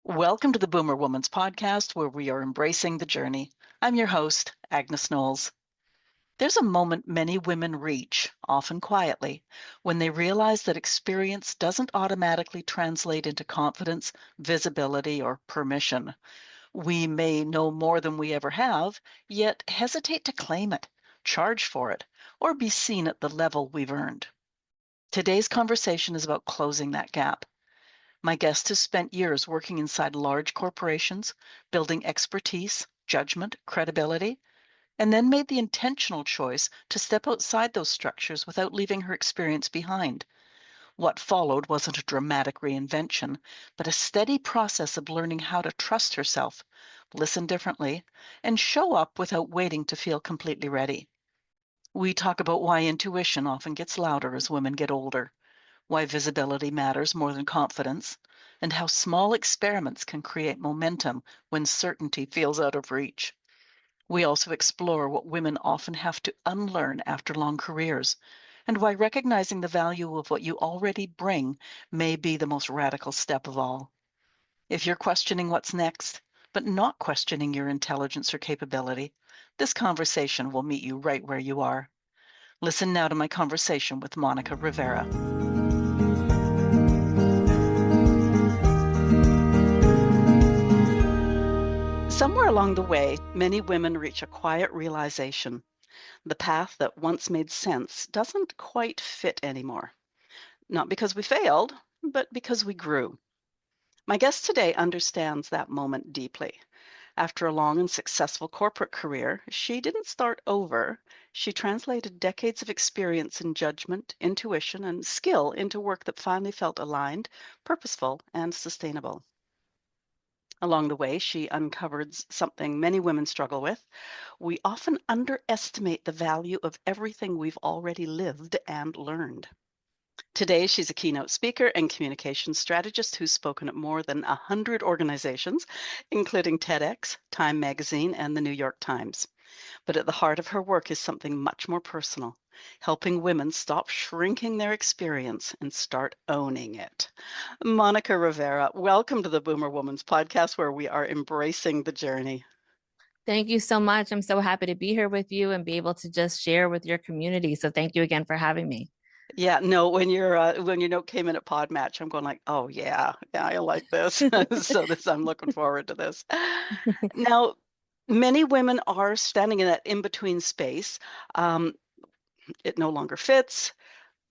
Welcome to the Boomer Woman's podcast, where we are embracing the journey. I'm your host, Agnes Knowles. There's a moment many women reach, often quietly, when they realize that experience doesn't automatically translate into confidence, visibility, or permission. We may know more than we ever have, yet hesitate to claim it, charge for it, or be seen at the level we've earned. Today's conversation is about closing that gap. My guest has spent years working inside large corporations, building expertise, judgment, credibility, and then made the intentional choice to step outside those structures without leaving her experience behind. What followed wasn't a dramatic reinvention, but a steady process of learning how to trust herself, listen differently, and show up without waiting to feel completely ready. We talk about why intuition often gets louder as women get older, why visibility matters more than confidence, and how small experiments can create momentum when certainty feels out of reach. We also explore what women often have to unlearn after long careers, and why recognizing the value of what you already bring may be the most radical step of all. If you're questioning what's next, but not questioning your intelligence or capability, this conversation will meet you right where you are. Listen now to my conversation with Monica Rivera. Somewhere along the way, many women reach a quiet realization. The path that once made sense doesn't quite fit anymore. Not because we failed, but because we grew. My guest today understands that moment deeply. After a long and successful corporate career, she didn't start over. She translated decades of experience in judgment, intuition, and skill into work that finally felt aligned, purposeful, and sustainable. Along the way, she uncovered something many women struggle with. We often underestimate the value of everything we've already lived and learned. Today, she's a keynote speaker and communications strategist who's spoken at more than 100 organizations, including TEDx, Time Magazine, and the New York Times. But at the heart of her work is something much more personal, helping women stop shrinking their experience and start owning it. Monica Rivera, welcome to the Boomer Woman's podcast, where we are embracing the journey. Thank you so much. I'm so happy to be here with you and be able to just share with your community. So thank you again for having me. Yeah, no, when your note came in at Podmatch, I'm going like, oh yeah, I like this. So I'm looking forward to this. Now, many women are standing in that in-between space. Um, it no longer fits,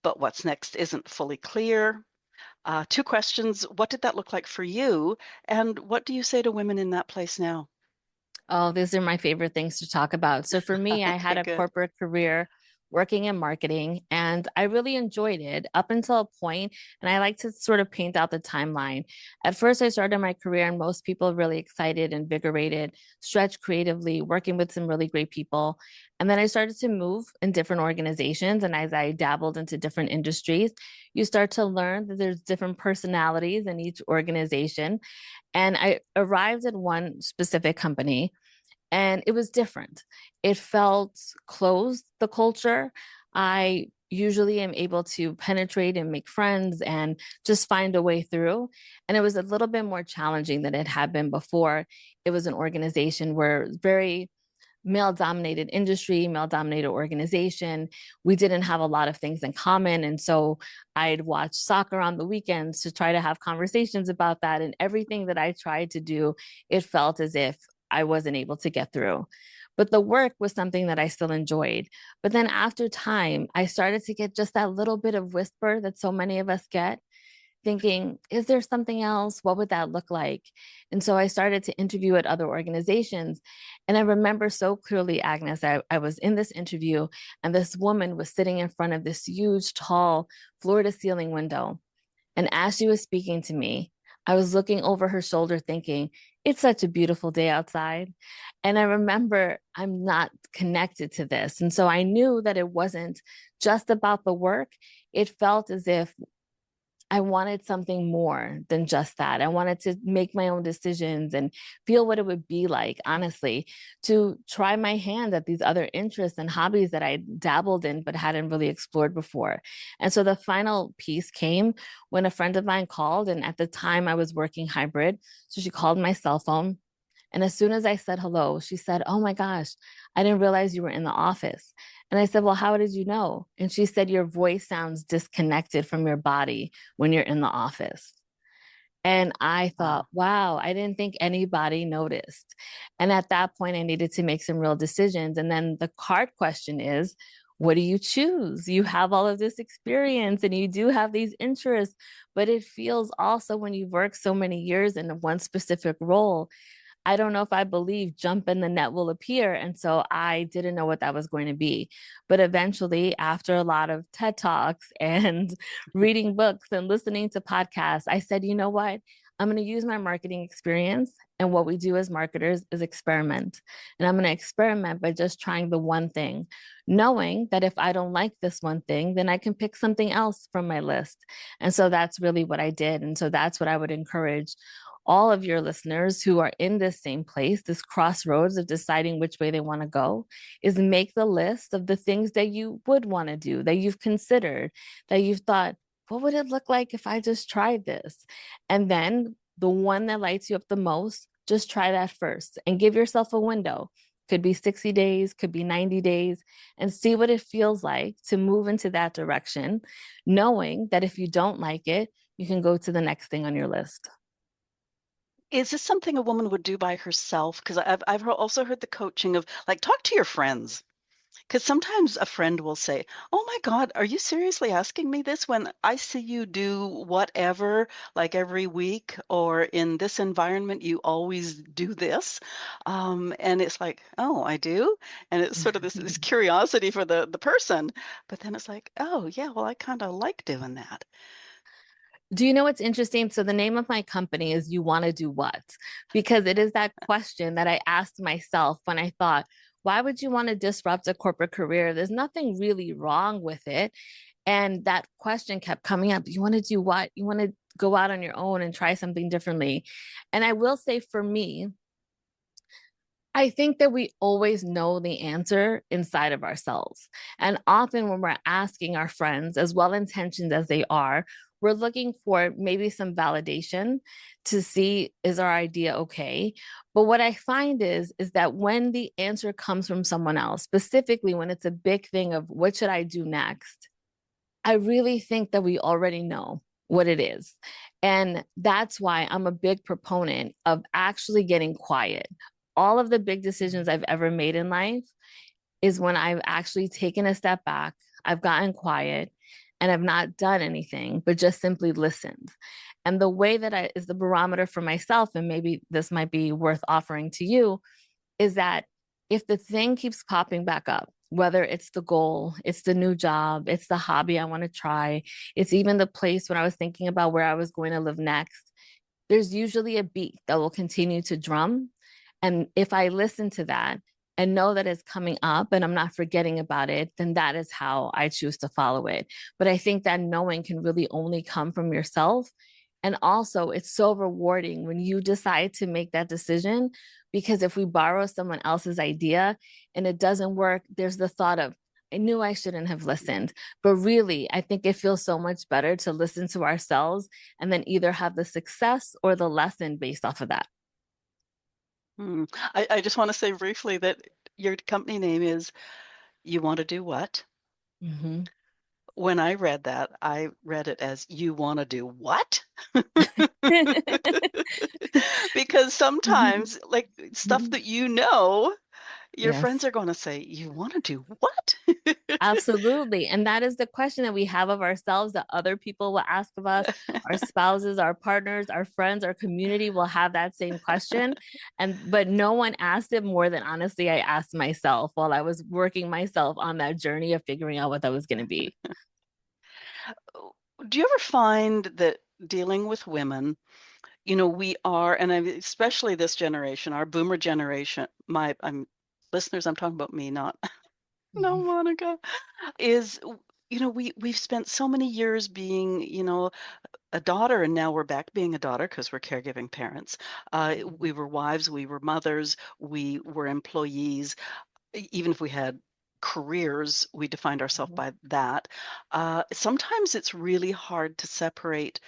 but what's next isn't fully clear. Two questions. What did that look like for you? And what do you say to women in that place now? Oh, these are my favorite things to talk about. So for me, I had Okay, a good. corporate career working in marketing and I really enjoyed it up until a point, and I like to sort of paint out the timeline. At first, I started my career and most people really excited, invigorated, stretched creatively, working with some really great people. And then I started to move in different organizations. And as I dabbled into different industries, you start to learn that there's different personalities in each organization. And I arrived at one specific company and it was different. It felt closed, the culture. I usually am able to penetrate and make friends and just find a way through. And it was a little bit more challenging than it had been before. It was an organization where very male dominated industry, male dominated organization. We didn't have a lot of things in common. And so I'd watch soccer on the weekends to try to have conversations about that. And everything that I tried to do, it felt as if I wasn't able to get through. But the work was something that I still enjoyed. But then after time, I started to get just that little bit of whisper that so many of us get, thinking, is there something else? What would that look like? And so I started to interview at other organizations. And I remember so clearly, Agnes, I was in this interview and this woman was sitting in front of this huge, tall, floor to ceiling window. And as she was speaking to me, I was looking over her shoulder thinking, it's such a beautiful day outside. And I remember I'm not connected to this. And so I knew that it wasn't just about the work. It felt as if I wanted something more than just that. I wanted to make my own decisions and feel what it would be like, honestly, to try my hand at these other interests and hobbies that I dabbled in but hadn't really explored before. And so the final piece came when a friend of mine called, and at the time I was working hybrid. So she called my cell phone. And as soon as I said hello, she said, "Oh my gosh, I didn't realize you were in the office." And I said, "Well, how did you know?" And she said, "Your voice sounds disconnected from your body when you're in the office." And I thought, Wow. wow, I didn't think anybody noticed. And at that point, I needed to make some real decisions. And then the card question is, what do you choose? You have all of this experience and you do have these interests, but it feels also when you've worked so many years in one specific role, I don't know if I believe jump in the net will appear. And so I didn't know what that was going to be. But eventually, after a lot of TED Talks and reading books and listening to podcasts, I said, you know what? I'm going to use my marketing experience. And what we do as marketers is experiment. And I'm going to experiment by just trying the one thing, knowing that if I don't like this one thing, then I can pick something else from my list. And so that's really what I did. And so that's what I would encourage all of your listeners who are in this same place, this crossroads of deciding which way they want to go, is make the list of the things that you would want to do, that you've considered, that you've thought, what would it look like if I just tried this? And then the one that lights you up the most, just try that first and give yourself a window. Could be 60 days, could be 90 days, and see what it feels like to move into that direction, knowing that if you don't like it, you can go to the next thing on your list. Is this something a woman would do by herself? Because I've also heard the coaching of, like, talk to your friends. Because sometimes a friend will say, "Oh my god, are you seriously asking me this when I see you do whatever, like, every week, or in this environment, you always do this?" And it's like, "Oh, I do?" And it's sort of this curiosity for the person, but then it's like, "Oh, yeah, well, I kinda like doing that." Do you know what's interesting? So the name of my company is You Want to Do What? Because it is that question that I asked myself when I thought, why would you want to disrupt a corporate career? There's nothing really wrong with it. And that question kept coming up. You want to do what? You want to go out on your own and try something differently. And I will say for me, I think that we always know the answer inside of ourselves. And often when we're asking our friends, as well intentioned as they are, we're looking for maybe some validation to see is our idea okay. But what I find is that when the answer comes from someone else, specifically when it's a big thing of what should I do next, I really think that we already know what it is. And that's why I'm a big proponent of actually getting quiet. All of the big decisions I've ever made in life is when I've actually taken a step back, I've gotten quiet, and I've not done anything, but just simply listened. And the way that I is the barometer for myself, and maybe this might be worth offering to you, is that if the thing keeps popping back up, whether it's the goal, it's the new job, it's the hobby I want to try, it's even the place when I was thinking about where I was going to live next, there's usually a beat that will continue to drum. And if I listen to that and know that it's coming up and I'm not forgetting about it, then that is how I choose to follow it. But I think that knowing can really only come from yourself. And also, it's so rewarding when you decide to make that decision. Because if we borrow someone else's idea and it doesn't work, there's the thought of, I knew I shouldn't have listened. But really, I think it feels so much better to listen to ourselves and then either have the success or the lesson based off of that. Hmm. I just wanna say briefly that your company name is You Want to Do What? Mhm. When I read that, I read it as, "You wanna do what?" Because sometimes, like, stuff that you know, your friends Yes. are gonna say, "You wanna do what?" Absolutely. And that is the question that we have of ourselves that other people will ask of us. Our spouses, our partners, our friends, our community will have that same question. But no one asked it more than honestly I asked myself while I was working myself on that journey of figuring out what that was going to be. Do you ever find that dealing with women, we are, and especially this generation, our boomer generation, listeners, I'm talking about me, not no, Mhm. Monica, is, we've spent so many years being, a daughter, and now we're back being a daughter because we're caregiving parents. We were wives, we were mothers, we were employees. Even if we had careers, we defined ourselves Mhm. by that. Sometimes it's really hard to separate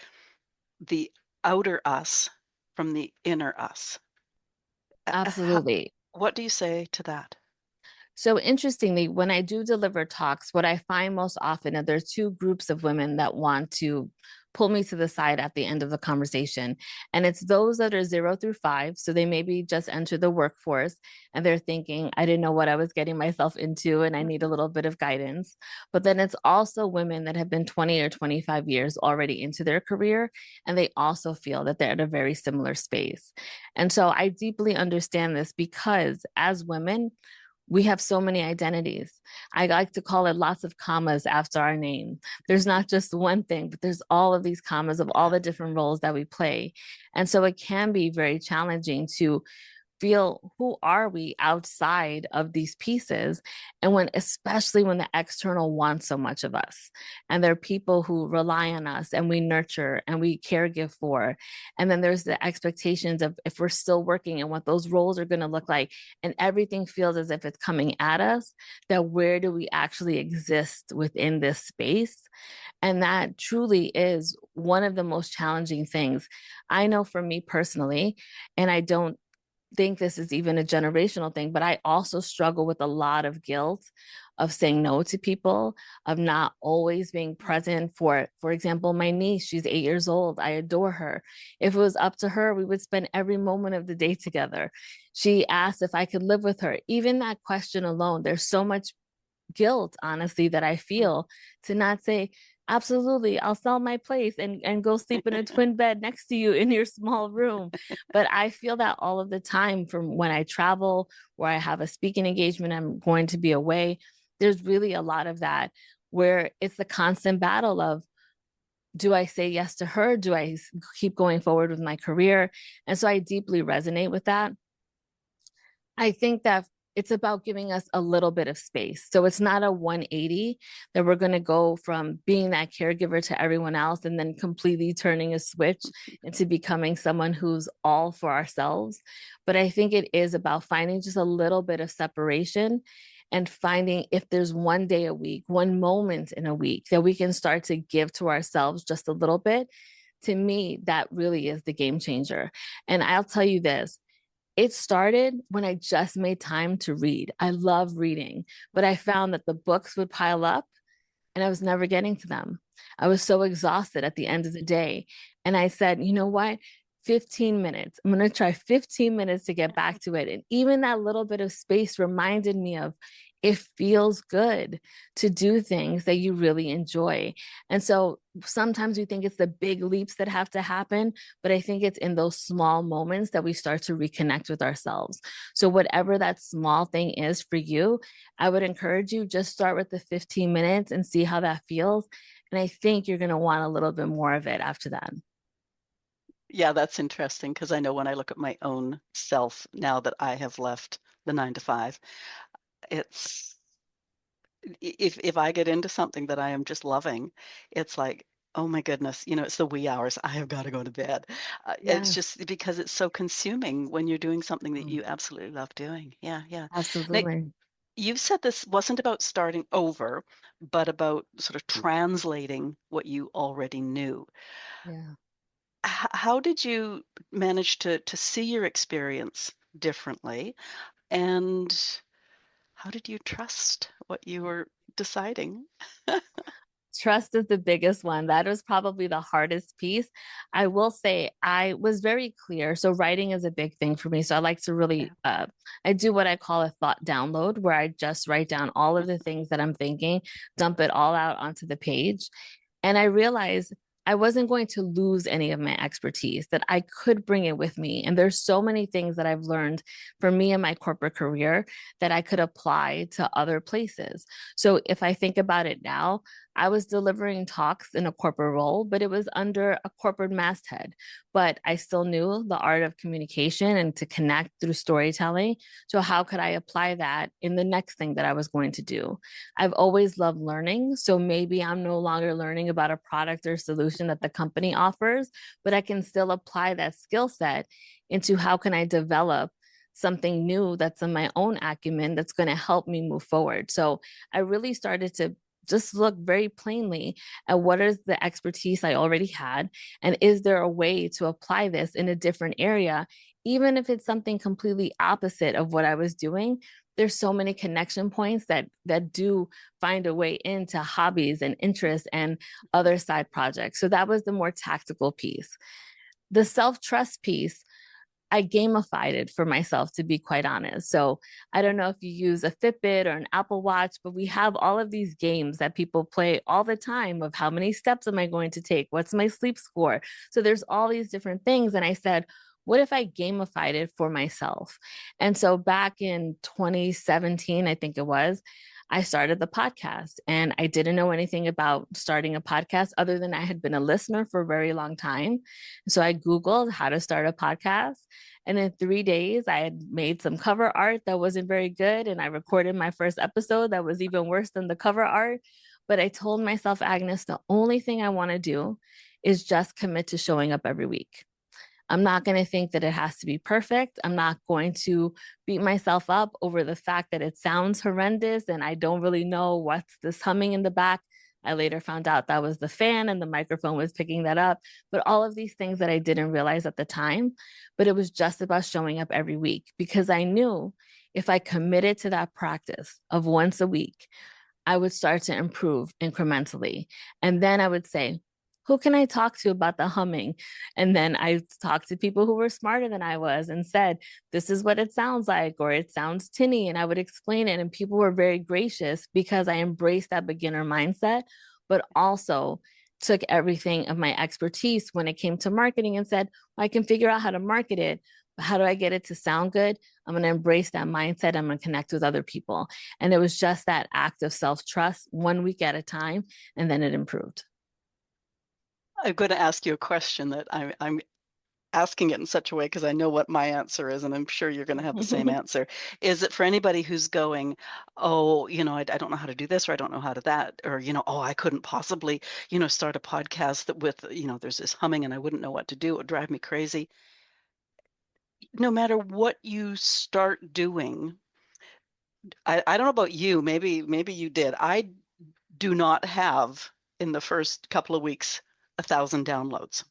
the outer us from the inner us. Absolutely. What do you say to that? So interestingly, when I do deliver talks, what I find most often is there's two groups of women that want to pull me to the side at the end of the conversation. And it's those that are 0 through 5. So they maybe just entered the workforce and they're thinking, I didn't know what I was getting myself into and I need a Mhm. little bit of guidance. But then it's also women that have been 20 or 25 years already into their career. And they also feel that they're at a very similar space. And so I deeply understand this because as women, we have so many identities. I like to call it lots of commas after our name. There's not just one thing, but there's all of these commas of all Yeah. the different roles that we play. And so it can be very challenging to feel who are we outside of these pieces, and when especially when the external wants so much of us and there are people who rely on us and we nurture and we care give for, and then there's the expectations of if we're still working and what those roles are going to look like, and everything feels as if it's coming at us, that where do we actually exist within this space? And that truly is one of the most challenging things I know for me personally. And I don't think this is even a generational thing, but I also struggle with a lot of guilt of saying no to people, of not always being present for example, my niece, she's 8 years old. I adore her. If it was up to her, we would spend every moment of the day together. She asked if I could live with her. Even that question alone, there's so much guilt, honestly, that I Mm. feel to not say, absolutely, I'll sell my place and go sleep in a twin bed next to you in your small room. But I feel that all of the time from when I travel, where I have a speaking engagement, I'm going to be away. There's really a lot of that where it's the constant battle of, do I say yes to her? Do I keep going forward with my career? And so I deeply resonate with that. I think that it's about giving us a little bit of space. So it's not a 180 that we're going to go from being that caregiver to everyone else and then completely turning a switch into becoming someone who's all for ourselves. But I think it is about finding just a little bit of separation and finding if there's one day a week, one moment in a week that we can start to give to ourselves just a little bit. To me, that really is the game changer. And I'll tell you this, it started when I just made time to read. I love reading, but I found that the books would pile up and I was never getting to them. I was so exhausted at the end of the day. And I said, you know what? 15 minutes. I'm going to try 15 minutes to get back to it. And even that little bit of space reminded me of it feels good to do things that you really enjoy. And so sometimes we think it's the big leaps that have to happen, but I think it's in those small moments that we start to reconnect with ourselves. So, whatever that small thing is for you, I would encourage you just start with the 15 minutes and see how that feels. And I think you're going to want a little bit more of it after that. Yeah, that's interesting because I know when I look at my own self now that I have left the 9 to 5, it's if I get into something that I am just loving, it's like, oh my goodness, it's the wee hours. I have got to go to bed. It's Yes. just because it's so consuming when you're doing something that Mm, you absolutely love doing. Yeah, yeah. Now, absolutely. you said this wasn't about starting over, but about sort of translating what you already knew. Yeah. How did you manage to see your experience differently? And how did you trust what you were deciding? Trust is the biggest one. That was probably the hardest piece. I will say I was very clear. So writing is a big thing for me. So I like to Yeah. really I do what I call a thought download where I just write down all of the things that I'm thinking, dump it all out onto the page. And I realized I wasn't going to lose any of my expertise, that I could bring it with me. And there's so many things that I've learned for me in my corporate career that I could apply to other places. So if I think about it now, I was delivering talks in a corporate role, but it was under a corporate masthead. But I still knew the art of communication and to connect through storytelling. So, how could I apply that in the next thing that I was going to do? I've always loved learning. So, maybe I'm no longer learning about a product or solution that the company offers, but I can still apply that skill set into how can I develop something new that's in my own acumen that's going to help me move forward. So, I really started to just look very plainly at what is the expertise I already had, and is there a way to apply this in a different area, even if it's something completely opposite of what I was doing. There's so many connection points that do find a way into hobbies and interests and other side projects. So that was the more tactical piece. The self-trust piece, I gamified it for myself, to be quite honest. So I don't know if you use a Fitbit or an Apple Watch, but we have all of these games that people play all the time of how many steps am I going to take? What's my sleep score? So there's all these different things. And I said, what if I gamified it for myself? And so back in 2017, I think it was, I started the podcast, and I didn't know anything about starting a podcast other than I had been a listener for a very long time. So I Googled how to start a podcast. And in 3 days, I had made some cover art that wasn't very good. And I recorded my first episode that was even worse than the cover art. But I told myself, Agnes, the only thing I want to do is just commit to showing up every week. I'm not going to think that it has to be perfect. I'm not going to beat myself up over the fact that it sounds horrendous and I don't really know what's this humming in the back. I later found out that was the fan and the microphone was picking that up. But all of these things that I didn't realize at the time, but it was just about showing up every week because I knew if I committed to that practice of once a week, I would start to improve incrementally. And then I would say, who can I talk to about the humming? And then I talked to people who were smarter than I was and said, this is what it sounds like, or it sounds tinny. And I would explain it. And people were very gracious because I embraced that beginner mindset, but also took everything of my expertise when it came to marketing and said, well, I can figure out how to market it. But how do I get it to sound good? I'm going to embrace that mindset. I'm going to connect with other people. And it was just that act of self trust, 1 week at a time. And then it improved. I'm going to ask you a question that I'm asking it in such a way because I know what my answer is, and I'm sure you're going to have the same answer. Is it for anybody who's going, oh, I don't know how to do this, or I don't know how to that, or, oh, I couldn't possibly, start a podcast that with, there's this humming and I wouldn't know what to do. It would drive me crazy. No matter what you start doing, I don't know about you, maybe you did. I do not have in the first couple of weeks 1,000 downloads.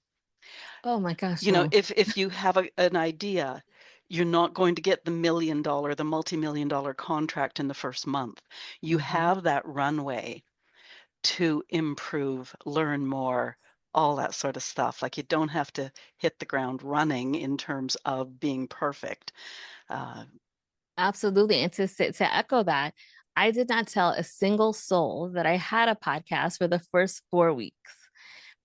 Oh my gosh, no. If you have an idea, you're not going to get the the multi-million-dollar contract in the first month. You Mhm. have that runway to improve, learn more, all that sort of stuff. Like you don't have to hit the ground running in terms of being perfect. Uh, Absolutely. And to echo that, I did not tell a single soul that I had a podcast for the first 4 weeks.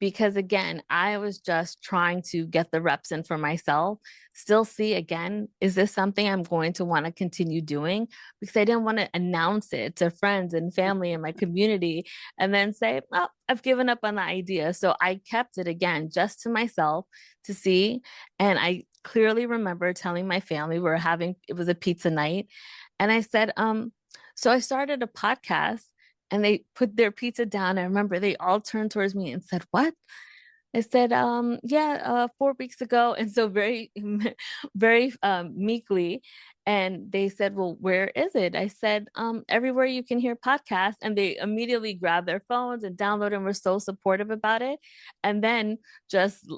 Because again, I was just trying to get the reps in for myself, still see again, is this something I'm going to want to continue doing? Because I didn't want to announce it to friends and family and my community and then say, oh, I've given up on the idea. So I kept it again just to myself to see. And I clearly remember telling my family it was a pizza night. And I said, so I started a podcast, and they put their pizza down. I remember they all turned towards me and said, what? I said, yeah, 4 weeks ago. And so very, very meekly. And they said, well, where is it? I said, everywhere you can hear podcasts. And they immediately grabbed their phones and downloaded and were so supportive about it. And then just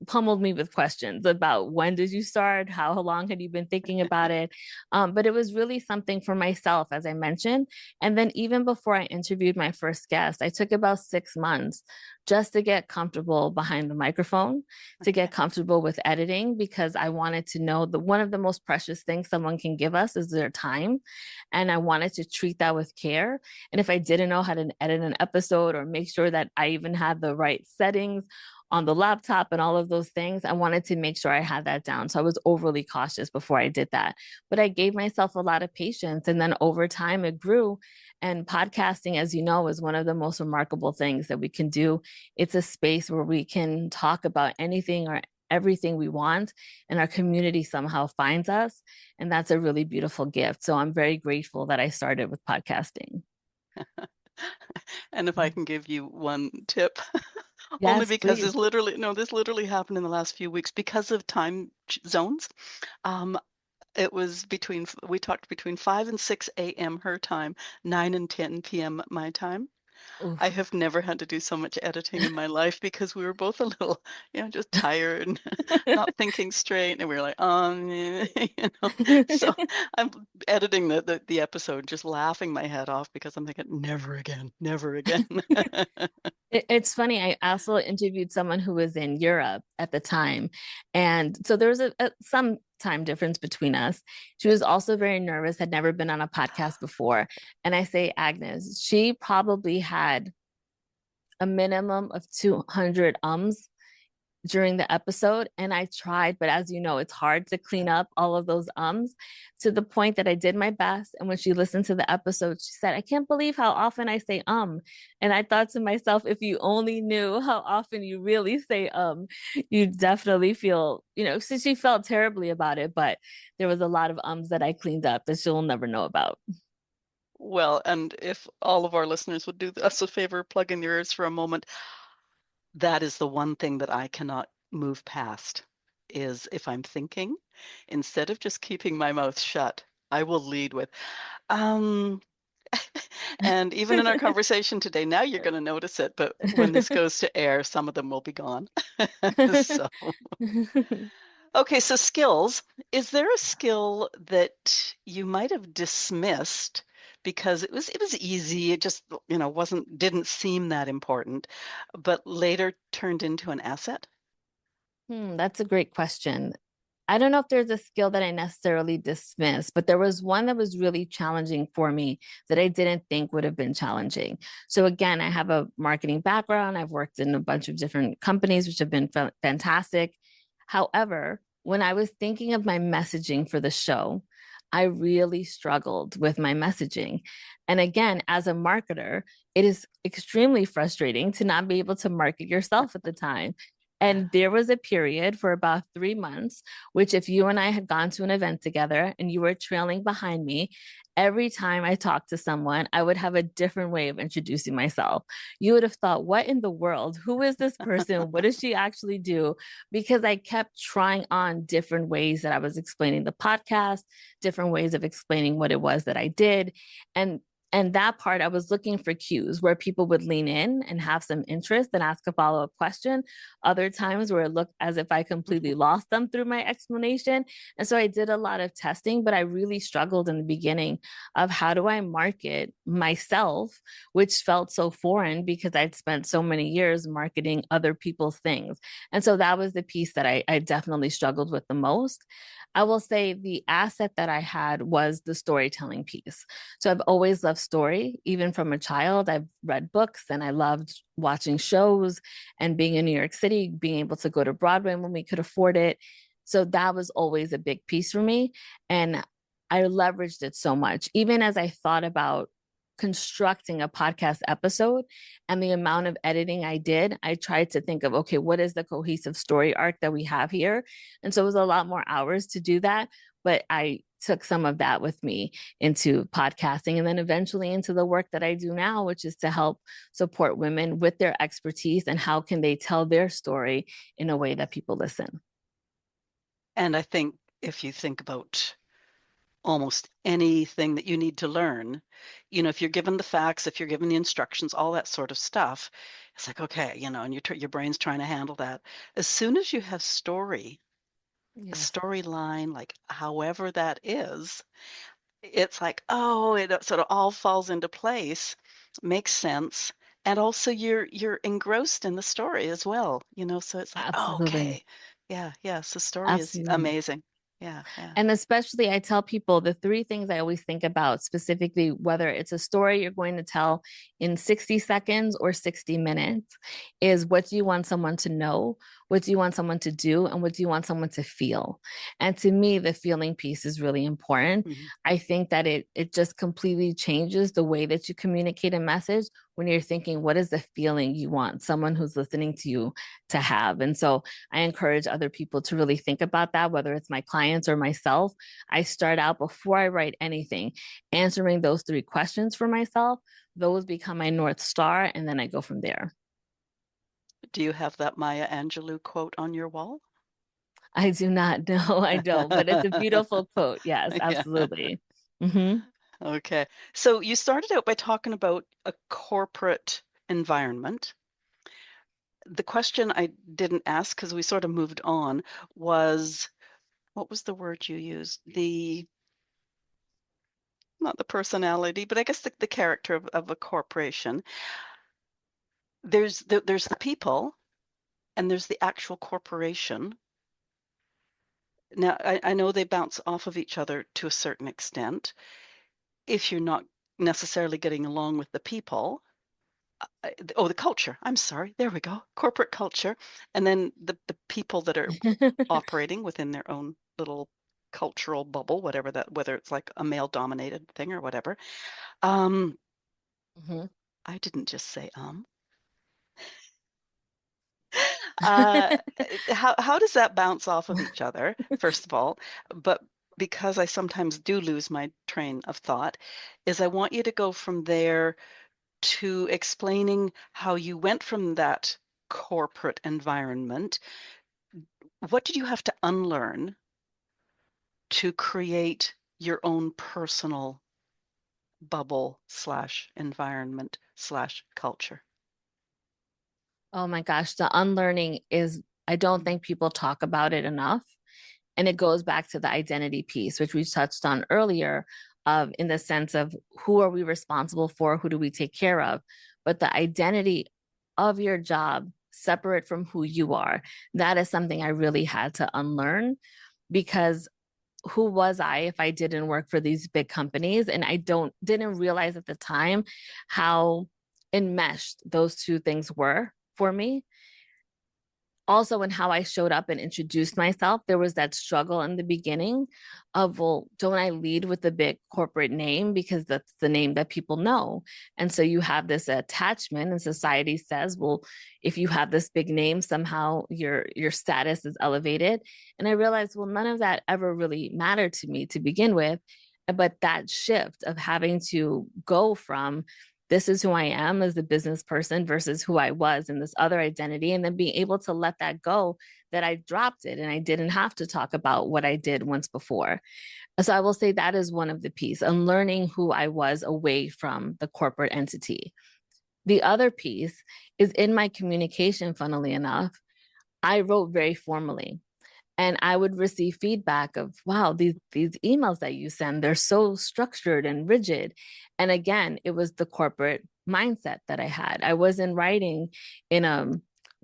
pummeled me with questions about when did you start? How long had you been thinking about it? But it was really something for myself, as I mentioned. And then even before I interviewed my first guest, I took about 6 months just to get comfortable behind the microphone, to get okay. comfortable with editing, because I wanted to know that one of the most precious things someone can give us is their time. And I wanted to treat that with care. And if I didn't know how to edit an episode or make sure that I even had the right settings, on the laptop and all of those things. I wanted to make sure I had that down. So I was overly cautious before I did that. But I gave myself a lot of patience. And then over time, it grew. And podcasting, as you know, is one of the most remarkable things that we can do. It's a space where we can talk about anything or everything we want, and our community somehow finds us. And that's a really beautiful gift. So I'm very grateful that I started with podcasting. And if I can give you one tip, only Yes, because please. this literally no, this literally happened in the last few weeks because of time zones. Um, it was we talked between 5 and 6 a.m. her time, 9 and 10 p.m. my time. I Oof. have never had to do so much editing in my life because we were both a little, just tired and not thinking straight, and we were like, So I'm editing the episode, just laughing my head off because I'm thinking, never again, never again. It's funny. I also interviewed someone who was in Europe at the time. And so there was some time difference between us. She was also very nervous, had never been on a podcast before. And I say, Agnes, she probably had a minimum of 200 ums during the episode. And I tried, but as you know, it's hard to clean up all of those ums to the point that I did my best. And when she listened to the episode, she said, I can't believe how often I say. And I thought to myself, if you only knew how often you really say, you definitely feel, so she felt terribly about it, but there was a lot of ums that I cleaned up that she'll never know about. Well, and if all of our listeners would do us a favor, plug in your ears for a moment, that is the one thing that I cannot move past, is if I'm thinking, instead of just keeping my mouth shut, I will lead with, um, and even in our conversation today, now you're going to notice it, but when this goes to air, some of them will be gone. So, okay, so skills. Is there a skill that you might have dismissed because it was easy, it just, didn't seem that important, but later turned into an asset? That's a great question. I don't know if there's a skill that I necessarily dismiss, but there was one that was really challenging for me that I didn't think would have been challenging. So, again, I have a marketing background. I've worked in a bunch of different companies, which have been fantastic. However, when I was thinking of my messaging for the show, I really struggled with my messaging. And again, as a marketer, it is extremely frustrating to not be able to market yourself at the time. And there was a period for about 3 months, which, if you and I had gone to an event together and you were trailing behind me, every time I talked to someone, I would have a different way of introducing myself. You would have thought, what in the world? Who is this person? What does she actually do? Because I kept trying on different ways that I was explaining the podcast, different ways of explaining what it was that I did. And that part, I was looking for cues where people would lean in and have some interest and ask a follow up question. Other times where it looked as if I completely lost them through my explanation. And so I did a lot of testing, but I really struggled in the beginning of how do I market myself, which felt so foreign because I'd spent so many years marketing other people's things. And so that was the piece that I definitely struggled with the most. I will say the asset that I had was the storytelling piece. So I've always loved story, even from a child. I've read books and I loved watching shows and being in New York City, being able to go to Broadway when we could afford it. So that was always a big piece for me. And I leveraged it so much, even as I thought about constructing a podcast episode and the amount of editing I did, I tried to think of, okay, what is the cohesive story arc that we have here? And so it was a lot more hours to do that. But I took some of that with me into podcasting and then eventually into the work that I do now, which is to help support women with their expertise and how can they tell their story in a way that people listen. And I think if you think about almost anything that you need to learn, if you're given the facts, if you're given the instructions, all that sort of stuff, it's like, okay, and your brain's trying to handle that. As soon as you have a Yes, storyline, like however that is, it's like, oh, it sort of all falls into place, makes sense. And also you're engrossed in the story as well, so it's like, oh, absolutely. okay. Yeah, yeah. So story is Absolutely. amazing. Yeah, yeah. And especially, I tell people the three things I always think about specifically, whether it's a story you're going to tell in 60 seconds or 60 minutes, is what do you want someone to know? What do you want someone to do? And what do you want someone to feel? And to me, the feeling piece is really important. Mhm. I think that it just completely changes the way that you communicate a message when you're thinking, what is the feeling you want someone who's listening to you to have? And so I encourage other people to really think about that, whether it's my clients or myself. I start out before I write anything, answering those three questions for myself. Those become my North Star, and then I go from there. Do you have that Maya Angelou quote on your wall? I do not know, I don't, but it's a beautiful quote. Yes, Yeah. absolutely. Hmm. Okay. So you started out by talking about a corporate environment. The question I didn't ask because we sort of moved on was, what was the word you used? The not the personality, but I guess the character of a corporation. There's the people and there's the actual corporation. Now, I know they bounce off of each other to a certain extent. If you're not necessarily getting along with the people, the culture. I'm sorry. There we go. Corporate culture, and then the people that are operating within their own little cultural bubble, whether it's like a male dominated thing or whatever. Um, Hmm. I didn't just say. Uh, how does that bounce off of each other, first of all? But because I sometimes do lose my train of thought, is I want you to go from there to explaining how you went from that corporate environment. What did you have to unlearn to create your own personal bubble slash environment slash culture? Oh my gosh, the unlearning is, I don't think people talk about it enough. And it goes back to the identity piece, which we touched on earlier, of in the sense of who are we responsible for, who do we take care of? But the identity of your job, separate from who you are, that is something I really had to unlearn because who was I if I didn't work for these big companies? And I didn't realize at the time how enmeshed those two things were for me. Also, in how I showed up and introduced myself, there was that struggle in the beginning of, well, don't I lead with the big corporate name because that's the name that people know? And so you have this attachment, and society says, well, if you have this big name, somehow your status is elevated. And I realized, well, none of that ever really mattered to me to begin with. But that shift of having to go from this is who I am as a business person versus who I was in this other identity. And then being able to let that go, that I dropped it and I didn't have to talk about what I did once before. So I will say that is one of the piece, and learning who I was away from the corporate entity. The other piece is in my communication, funnily enough, I wrote very formally and I would receive feedback of, wow, these emails that you send, they're so structured and rigid. And again, it was the corporate mindset that I had. I wasn't writing in a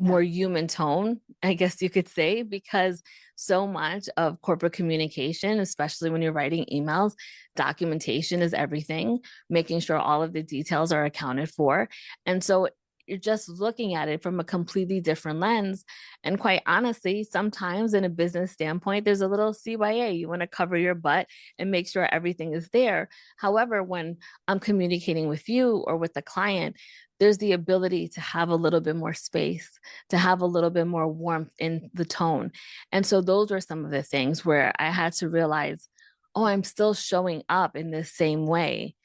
Yeah. more human tone, I guess you could say, because so much of corporate communication, especially when you're writing emails, documentation is everything, making sure all of the details are accounted for. And so you're just looking at it from a completely different lens. And quite honestly, sometimes in a business standpoint, there's a little CYA. You want to cover your butt and make sure everything is there. However, when I'm communicating with you or with the client, there's the ability to have a little bit more space, to have a little bit more warmth in the tone. And so those were some of the things where I had to realize, oh, I'm still showing up in this same way.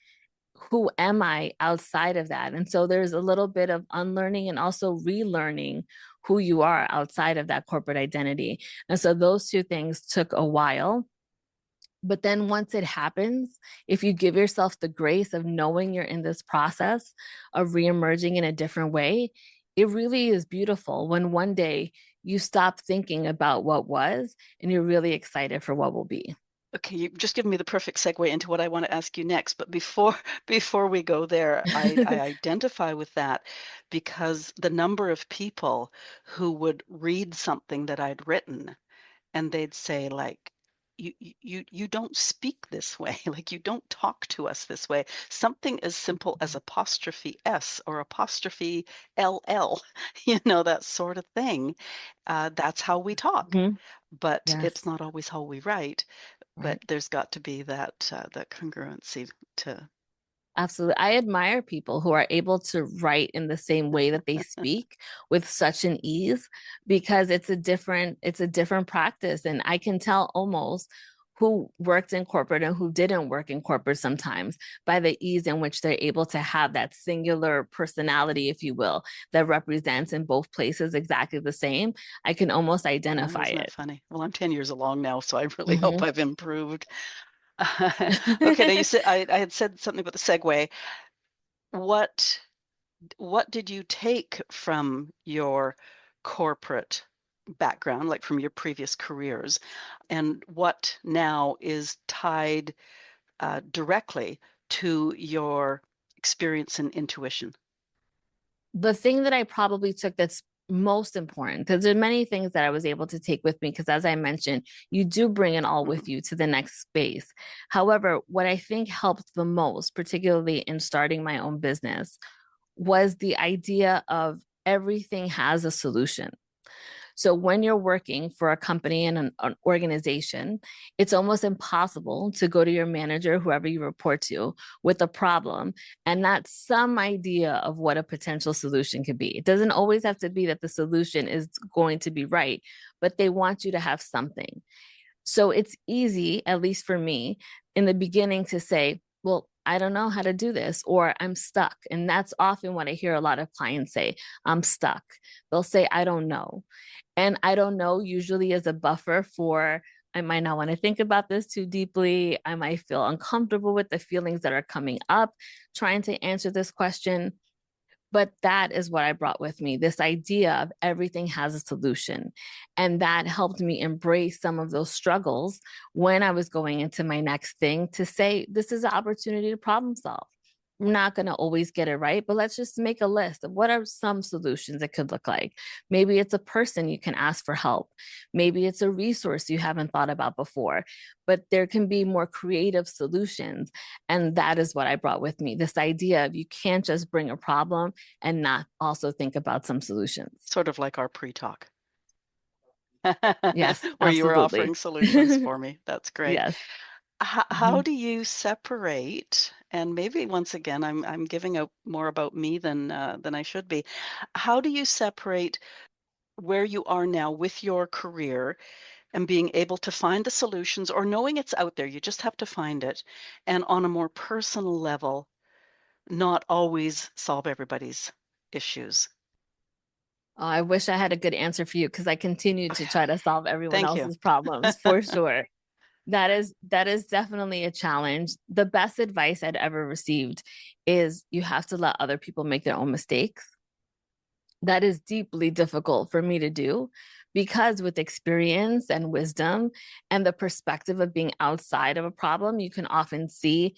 Who am I outside of that? And so there's a little bit of unlearning and also relearning who you are outside of that corporate identity. And so those two things took a while. But then once it happens, if you give yourself the grace of knowing you're in this process of reemerging in a different way, it really is beautiful when one day you stop thinking about what was and you're really excited for what will be. Okay, you've just given me the perfect segue into what I want to ask you next. But before before we go there, I identify with that because the number of people who would read something that I'd written and they'd say like, you don't speak this way. Like you don't talk to us this way. Something as simple as apostrophe S or apostrophe LL, that sort of thing. That's how we talk, Mhm. but it's Yes, not always how we write. But right. there's got to be that congruency to. Absolutely. I admire people who are able to write in the same way that they speak with such an ease because it's a different practice and I can tell almost who worked in corporate and who didn't work in corporate sometimes by the ease in which they're able to have that singular personality, if you will, that represents in both places exactly the same. I can almost Oh, identify isn't that it. funny? Well, I'm 10 years along now, so I really hope Mhm. I've improved. Okay, now you said I had said something about the segue. What what did you take from your corporate background, like from your previous careers, and what now is tied directly to your experience and intuition? The thing that I probably took that's most important, because there are many things that I was able to take with me, because as I mentioned, you do bring it all with Mhm. you to the next space. However, what I think helped the most, particularly in starting my own business, was the idea of everything has a solution. So when you're working for a company and an organization, it's almost impossible to go to your manager, whoever you report to, with a problem and not some idea of what a potential solution could be. It doesn't always have to be that the solution is going to be right, but they want you to have something. So it's easy, at least for me, in the beginning to say, well, I don't know how to do this, or I'm stuck. And that's often what I hear a lot of clients say, I'm stuck. They'll say, I don't know. And I don't know usually is a buffer for, I might not want to think about this too deeply. I might feel uncomfortable with the feelings that are coming up trying to answer this question. But that is what I brought with me, this idea of everything has a solution. And that helped me embrace some of those struggles when I was going into my next thing to say, this is an opportunity to problem solve. I'm not going to always get it right, but let's just make a list of what are some solutions it could look like. Maybe it's a person you can ask for help. Maybe it's a resource you haven't thought about before, but there can be more creative solutions. And that is what I brought with me, this idea of you can't just bring a problem and not also think about some solutions. Sort of like our pre-talk, Yes, where you were offering absolutely. solutions for me. That's great. Yes. How Mhm. do you separate, and maybe once again, I'm giving out more about me than I should be. How do you separate where you are now with your career and being able to find the solutions or knowing it's out there, you just have to find it, and on a more personal level, not always solve everybody's issues? Oh, I wish I had a good answer for you because I continue to try to solve everyone Thank you. else's problems for sure. That is definitely a challenge. The best advice I'd ever received is you have to let other people make their own mistakes. That is deeply difficult for me to do because with experience and wisdom and the perspective of being outside of a problem, you can often see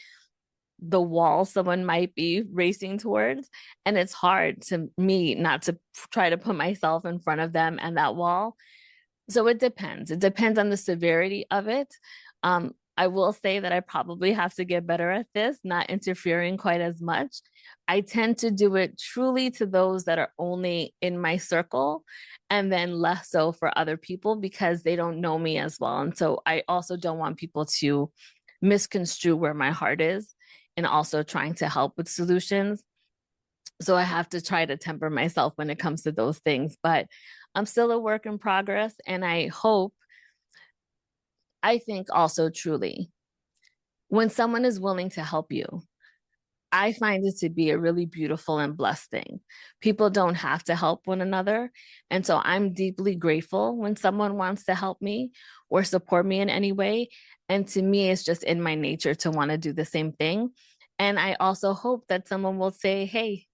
the wall someone might be racing towards. And it's hard to me not to try to put myself in front of them and that wall. So it depends. It depends on the severity of it. I will say that I probably have to get better at this, not interfering quite as much. I tend to do it truly to those that are only in my circle and then less so for other people because they don't know me as well. And so I also don't want people to misconstrue where my heart is and also trying to help with solutions. So I have to try to temper myself when it comes to those things. But I'm still a work in progress. And I think also truly, when someone is willing to help you, I find it to be a really beautiful and blessed thing. People don't have to help one another. And so I'm deeply grateful when someone wants to help me or support me in any way. And to me, it's just in my nature to want to do the same thing. And I also hope that someone will say, hey,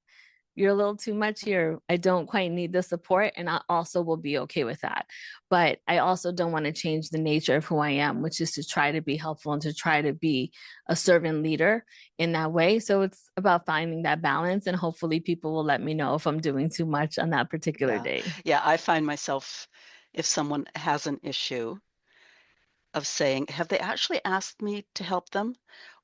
you're a little too much here. I don't quite need the support. And I also will be okay with that. But I also don't want to change the nature of who I am, which is to try to be helpful and to try to be a servant leader in that way. So it's about finding that balance. And hopefully people will let me know if I'm doing too much on that particular Yeah. day. Yeah, I find myself, if someone has an issue, of saying, have they actually asked me to help them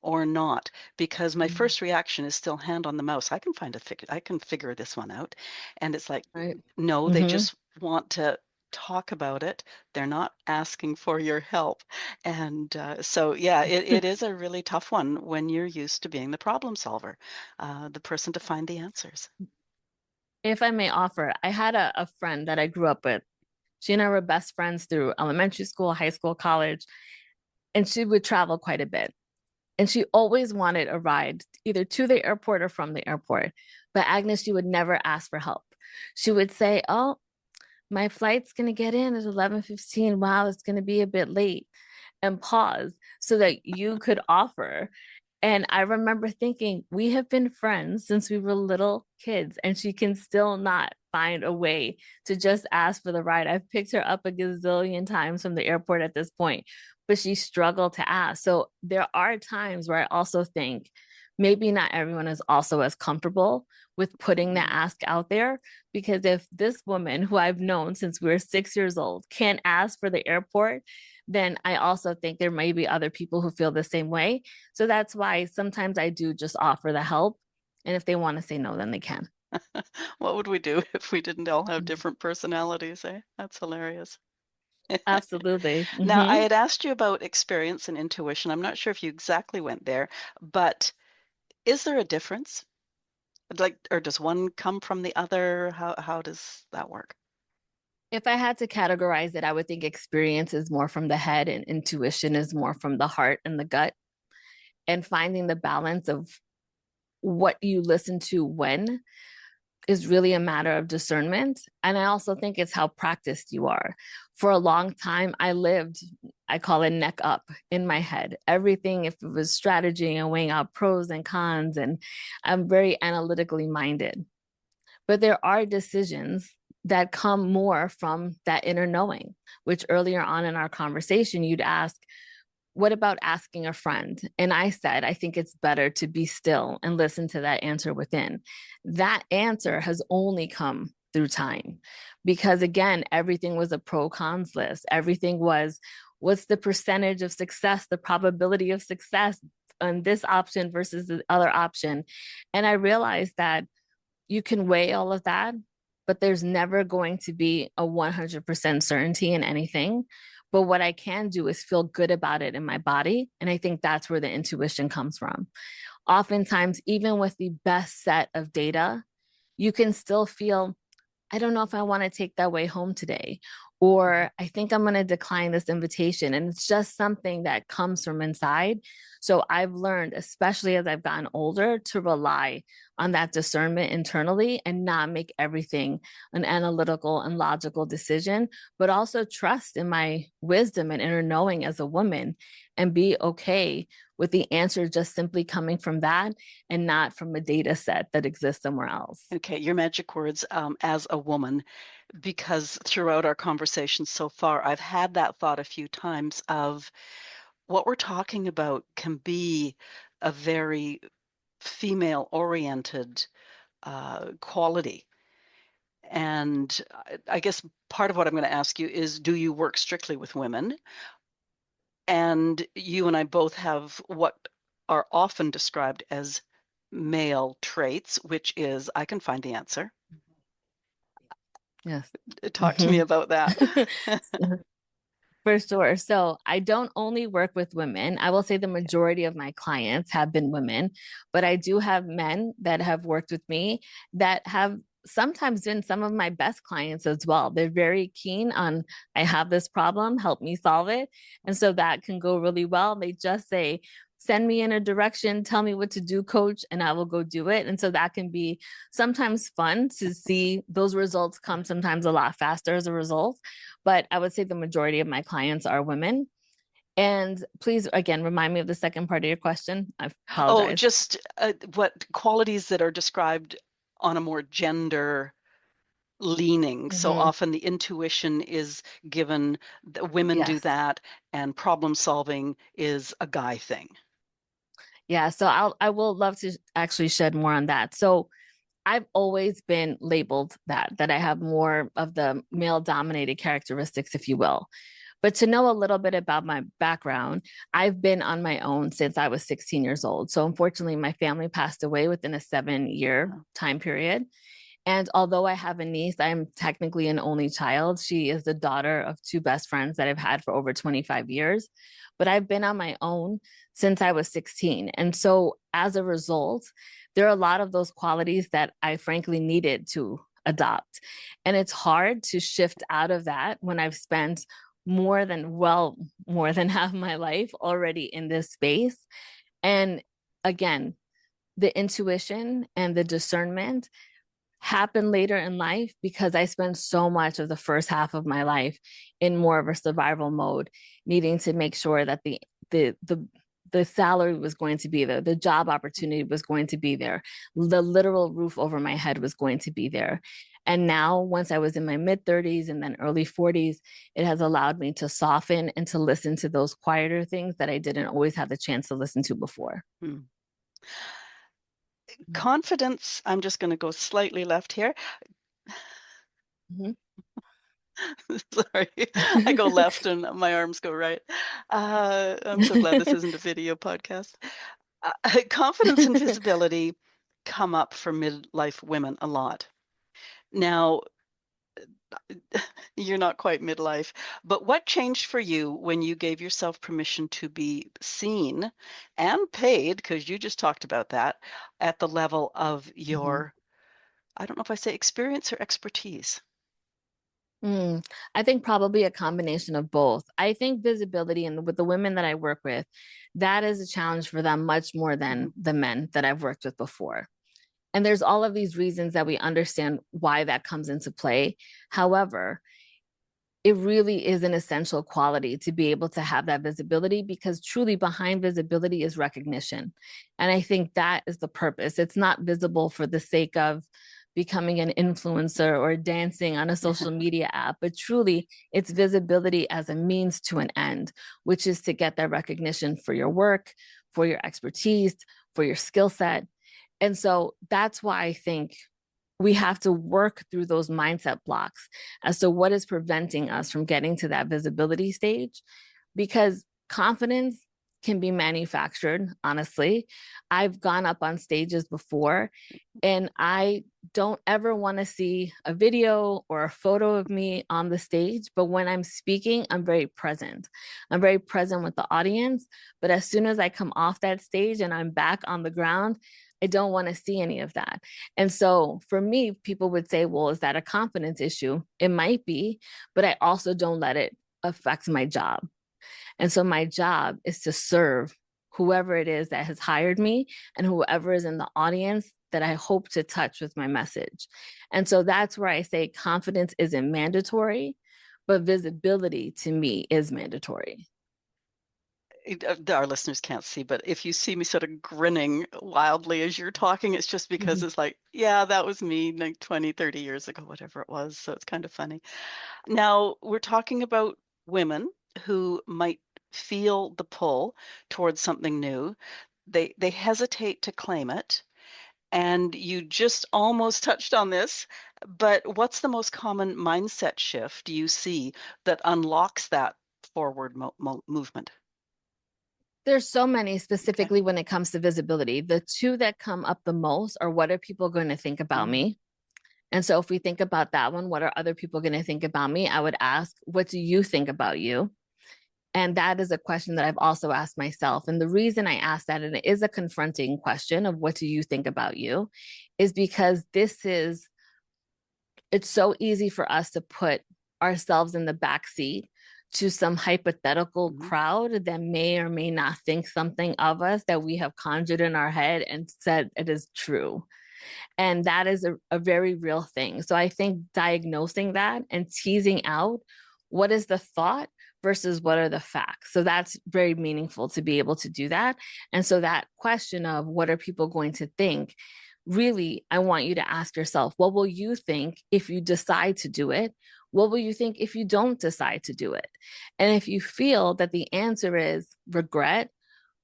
or not? Because my Mhm. first reaction is still hand on the mouse. I can figure this one out. And it's like, Right. no, they Hmm. just want to talk about it. They're not asking for your help. And so, yeah, it is a really tough one when you're used to being the problem solver, the person to find the answers. If I may offer, I had a friend that I grew up with. She and I were best friends through elementary school, high school, college, and she would travel quite a bit. And she always wanted a ride either to the airport or from the airport. But Agnes, she would never ask for help. She would say, "Oh, my flight's going to get in at 11:15. Wow, it's going to be a bit late." And pause so that you could offer. And I remember thinking, we have been friends since we were little kids, and she can still not find a way to just ask for the ride. I've picked her up a gazillion times from the airport at this point, but she struggled to ask. So there are times where I also think maybe not everyone is also as comfortable with putting the ask out there. Because if this woman who I've known since we were 6 years old can't ask for the airport, then I also think there may be other people who feel the same way. So that's why sometimes I do just offer the help. And if they want to say no, then they can. What would we do if we didn't all have different personalities, eh? That's hilarious. Absolutely. Now, I Hmm. had asked you about experience and intuition. I'm not sure if you exactly went there, but is there a difference? Like, or does one come from the other? How does that work? If I had to categorize it, I would think experience is more from the head and intuition is more from the heart and the gut. And finding the balance of what you listen to when is really a matter of discernment. And I also think it's how practiced you are. For a long time, I lived, I call it neck up in my head. Everything, if it was strategy and weighing out pros and cons, and I'm very analytically minded. But there are decisions that come more from that inner knowing, which earlier on in our conversation, you'd ask, what about asking a friend? And I said, I think it's better to be still and listen to that answer within. That answer has only come through time because, again, everything was a pro cons list. Everything was what's the percentage of success, the probability of success on this option versus the other option. And I realized that you can weigh all of that, but there's never going to be a 100% certainty in anything. But what I can do is feel good about it in my body. And I think that's where the intuition comes from. Oftentimes, even with the best set of data, you can still feel I don't know if I want to take that way home today, or I think I'm going to decline this invitation. And it's just something that comes from inside. So I've learned, especially as I've gotten older, to rely on that discernment internally and not make everything an analytical and logical decision, but also trust in my wisdom and inner knowing as a woman and be okay with the answer just simply coming from that and not from a data set that exists somewhere else. Okay, your magic words as a woman, because throughout our conversation so far, I've had that thought a few times of what we're talking about can be a very female-oriented quality. And I guess part of what I'm going to ask you is, do you work strictly with women? And you and I both have what are often described as male traits, which is I can find the answer. Yes. Talk to me Mhm. about that. For sure. So I don't only work with women. I will say the majority of my clients have been women, but I do have men that have worked with me that have sometimes been some of my best clients as well. They're very keen on, I have this problem, help me solve it. And so that can go really well. They just say, send me in a direction, tell me what to do, coach, and I will go do it. And so that can be sometimes fun to see those results come sometimes a lot faster as a result. But I would say the majority of my clients are women. And please, again, remind me of the second part of your question. I Oh, apologize. just what qualities that are described on a more gender leaning. So Mm-hmm. often the intuition is given, the women do Yes. that, and problem solving is a guy thing. Yeah. So I will love to actually shed more on that. So I've always been labeled that I have more of the male dominated characteristics, if you will. But to know a little bit about my background, I've been on my own since I was 16 years old. So unfortunately, my family passed away within a 7 year Oh, time period. And although I have a niece, I'm technically an only child. She is the daughter of two best friends that I've had for over 25 years. But I've been on my own since I was 16. And so as a result, there are a lot of those qualities that I frankly needed to adopt. And it's hard to shift out of that when I've spent more than half my life already in this space. And again, the intuition and the discernment happen later in life because I spent so much of the first half of my life in more of a survival mode, needing to make sure that the the the salary was going to be there, the job opportunity was going to be there, the literal roof over my head was going to be there. And now, once I was in my mid 30s and then early 40s, it has allowed me to soften and to listen to those quieter things that I didn't always have the chance to listen to before. hmm. Confidence, I'm just going to go slightly left here. Mhm. Sorry, I go left and my arms go right. I'm so glad this isn't a video podcast. Confidence and visibility come up for midlife women a lot. Now, you're not quite midlife, but what changed for you when you gave yourself permission to be seen and paid, because you just talked about that, at the level of Mhm. your, I don't know if I say experience or expertise? I think probably a combination of both. I think visibility and with the women that I work with, that is a challenge for them much more Mhm. than the men that I've worked with before. And there's all of these reasons that we understand why that comes into play. However, it really is an essential quality to be able to have that visibility because truly behind visibility is recognition. And I think that is the purpose. It's not visible for the sake of becoming an influencer or dancing on a social media app, but truly it's visibility as a means to an end, which is to get that recognition for your work, for your expertise, for your skill set. And so that's why I think we have to work through those mindset blocks as to what is preventing us from getting to that visibility stage because confidence can be manufactured, honestly. I've gone up on stages before and I don't ever want to see a video or a photo of me on the stage. But when I'm speaking, I'm very present. I'm very present with the audience. But as soon as I come off that stage and I'm back on the ground, I don't want to see any of that. And so for me, people would say, well, is that a confidence issue? It might be, but I also don't let it affect my job. And so my job is to serve whoever it is that has hired me and whoever is in the audience that I hope to touch with my message. And so that's where I say confidence isn't mandatory, but visibility to me is mandatory. Our listeners can't see, but if you see me sort of grinning wildly as you're talking, it's just because it's like, yeah, that was me like 20, 30 years ago, whatever it was. So it's kind of funny. Now, we're talking about women who might feel the pull towards something new. They hesitate to claim it. And you just almost touched on this, but what's the most common mindset shift you see that unlocks that forward movement? There's so many Okay. specifically when it comes to visibility. The two that come up the most are what are people going to think about Mm, me? And so if we think about that one, what are other people going to think about me? I would ask, what do you think about you? And that is a question that I've also asked myself. And the reason I ask that, and it is a confronting question of what do you think about you, is because it's so easy for us to put ourselves in the back seat to some hypothetical mhm. crowd that may or may not think something of us that we have conjured in our head and said it is true. And that is a very real thing. So I think diagnosing that and teasing out what is the thought versus what are the facts. So that's very meaningful to be able to do that. And so that question of what are people going to think, really, I want you to ask yourself, what will you think if you decide to do it? What will you think if you don't decide to do it? And if you feel that the answer is regret,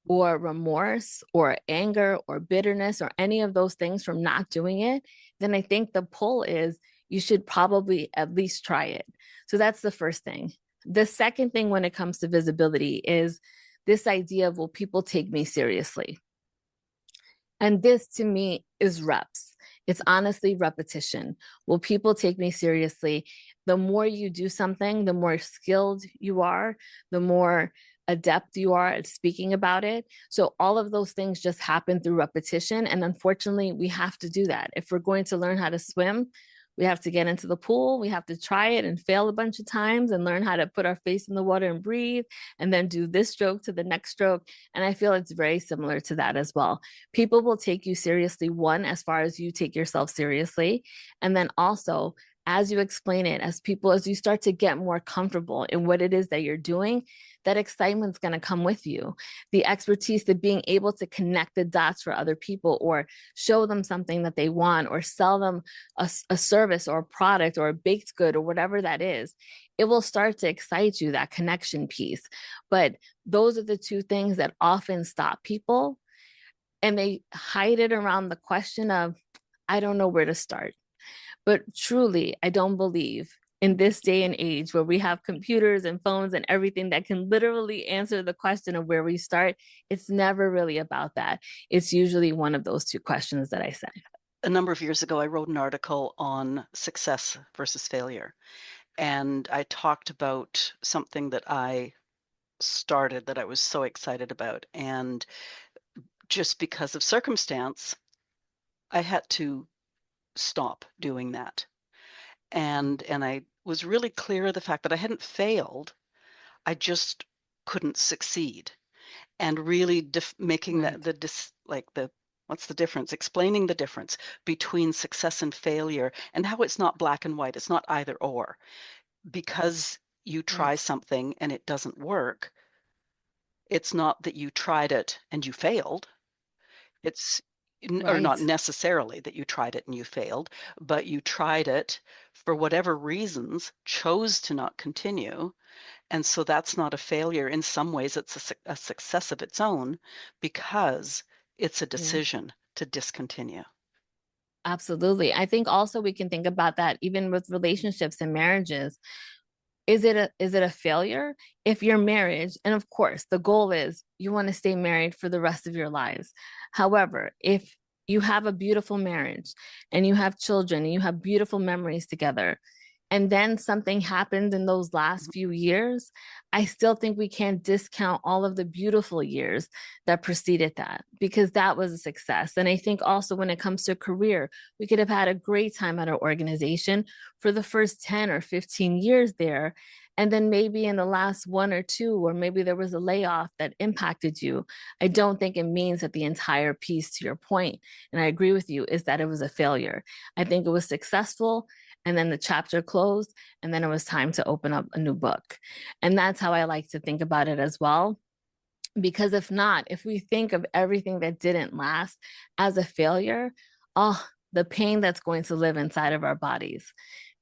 or remorse or anger or bitterness or any of those things from not doing it, then I think the pull is you should probably at least try it. So that's the first thing. The second thing when it comes to visibility is this idea of, will people take me seriously? And this to me is reps. It's honestly repetition. Will people take me seriously? The more you do something, the more skilled you are, the more adept you are at speaking about it. So all of those things just happen through repetition. And unfortunately, we have to do that. If we're going to learn how to swim, we have to get into the pool, we have to try it and fail a bunch of times and learn how to put our face in the water and breathe, and then do this stroke to the next stroke. And I feel it's very similar to that as well. People will take you seriously, one, as far as you take yourself seriously. And then also, as you explain it, as you start to get more comfortable in what it is that you're doing, that excitement's going to come with you. The expertise, the being able to connect the dots for other people, or show them something that they want, or sell them a service or a product or a baked good or whatever that is, it will start to excite you, that connection piece. But those are the two things that often stop people, and they hide it around the question of, I don't know where to start. But truly, I don't believe in this day and age where we have computers and phones and everything that can literally answer the question of where we start. It's never really about that. It's usually one of those two questions that I said. A number of years ago, I wrote an article on success versus failure. And I talked about something that I started that I was so excited about. And just because of circumstance, I had to stop doing that. And I was really clear of the fact that I hadn't failed. I just couldn't succeed. And really making Right. the what's the difference? Explaining the difference between success and failure, and how it's not black and white. It's not either or. Because you try Right. something and it doesn't work, it's not that you tried it and you failed. It's or not Right. necessarily that you tried it and you failed, but you tried it for whatever reasons, chose to not continue. And so that's not a failure. In some ways, it's a success of its own, because it's a Yeah. decision to discontinue. Absolutely. I think also we can think about that even with relationships and marriages. Is it a failure if your marriage, and of course the goal is you want to stay married for the rest of your lives. However, if you have a beautiful marriage and you have children and you have beautiful memories together, and then something happened in those last few years, I still think we can't discount all of the beautiful years that preceded that, because that was a success. And I think also when it comes to a career, we could have had a great time at our organization for the first 10 or 15 years there. And then maybe in the last one or two, or maybe there was a layoff that impacted you. I don't think it means that the entire piece, to your point, and I agree with you, is that it was a failure. I think it was successful, and then the chapter closed, and then it was time to open up a new book. And that's how I like to think about it as well. Because if not, if we think of everything that didn't last as a failure, oh, the pain that's going to live inside of our bodies,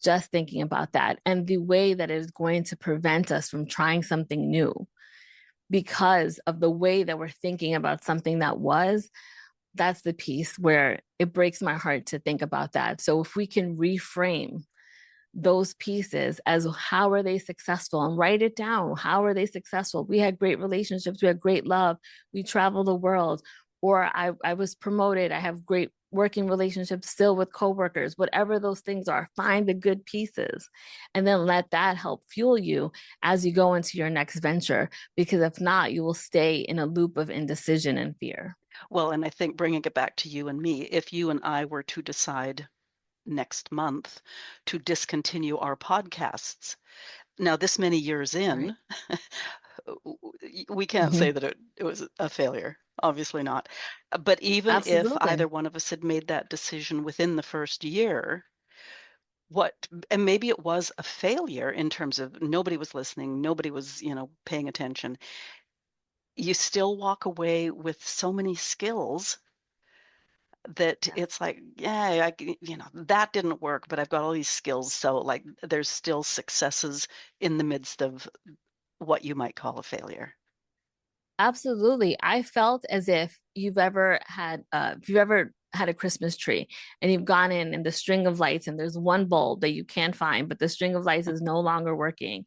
just thinking about that, and the way that it is going to prevent us from trying something new because of the way that we're thinking about something that was. That's the piece where it breaks my heart to think about that. So if we can reframe those pieces as how are they successful, and write it down, how are they successful? We had great relationships, we had great love, we traveled the world, or I was promoted, I have great working relationships still with coworkers. Whatever those things are, find the good pieces and then let that help fuel you as you go into your next venture, because if not, you will stay in a loop of indecision and fear. Well, and I think, bringing it back to you and me, if you and I were to decide next month to discontinue our podcasts, now this many years Right. in, we can't say Mm-hmm. that it was a failure. Obviously not. But even if either Absolutely. one of us had made that decision within the first year, what and maybe it was a failure in terms of nobody was listening, nobody was, paying attention. You still walk away with so many skills that Yes. it's like, yeah, that didn't work, but I've got all these skills. So, like, there's still successes in the midst of what you might call a failure. Absolutely. I felt as if you've ever had a Christmas tree and you've gone in and the string of lights and there's one bulb that you can't find, but the string of lights is no longer working.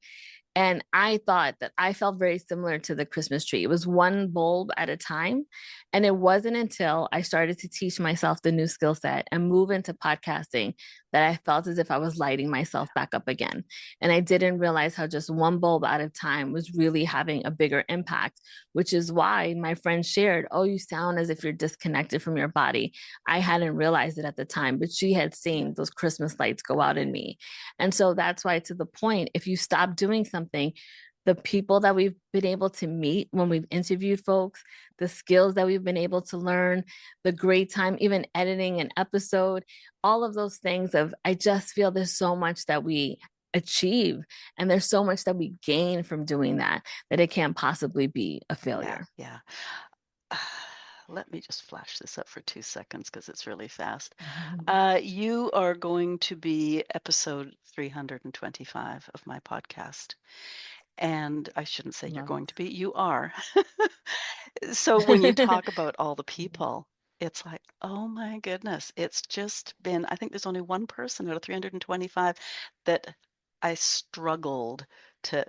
And I thought that I felt very similar to the Christmas tree. It was one bulb at a time. And it wasn't until I started to teach myself the new skill set and move into podcasting that I felt as if I was lighting myself back up again. And I didn't realize how just one bulb at a time was really having a bigger impact, which is why my friend shared, "Oh, you sound as if you're disconnected from your body." I hadn't realized it at the time, but she had seen those Christmas lights go out in me. And so that's why, to the point, if you stop doing something, the people that we've been able to meet when we've interviewed folks, the skills that we've been able to learn, the great time, even editing an episode, all of those things of, I just feel there's so much that we achieve and there's so much that we gain from doing that, that it can't possibly be a Yeah, failure. yeah. Let me just flash this up for 2 seconds because it's really fast. You are going to be episode 325 of my podcast. And I shouldn't say you're Love going to be, you are. So when you it. talk about all the people, it's like, oh my goodness, it's just been, I think there's only one person out of 325 that I struggled to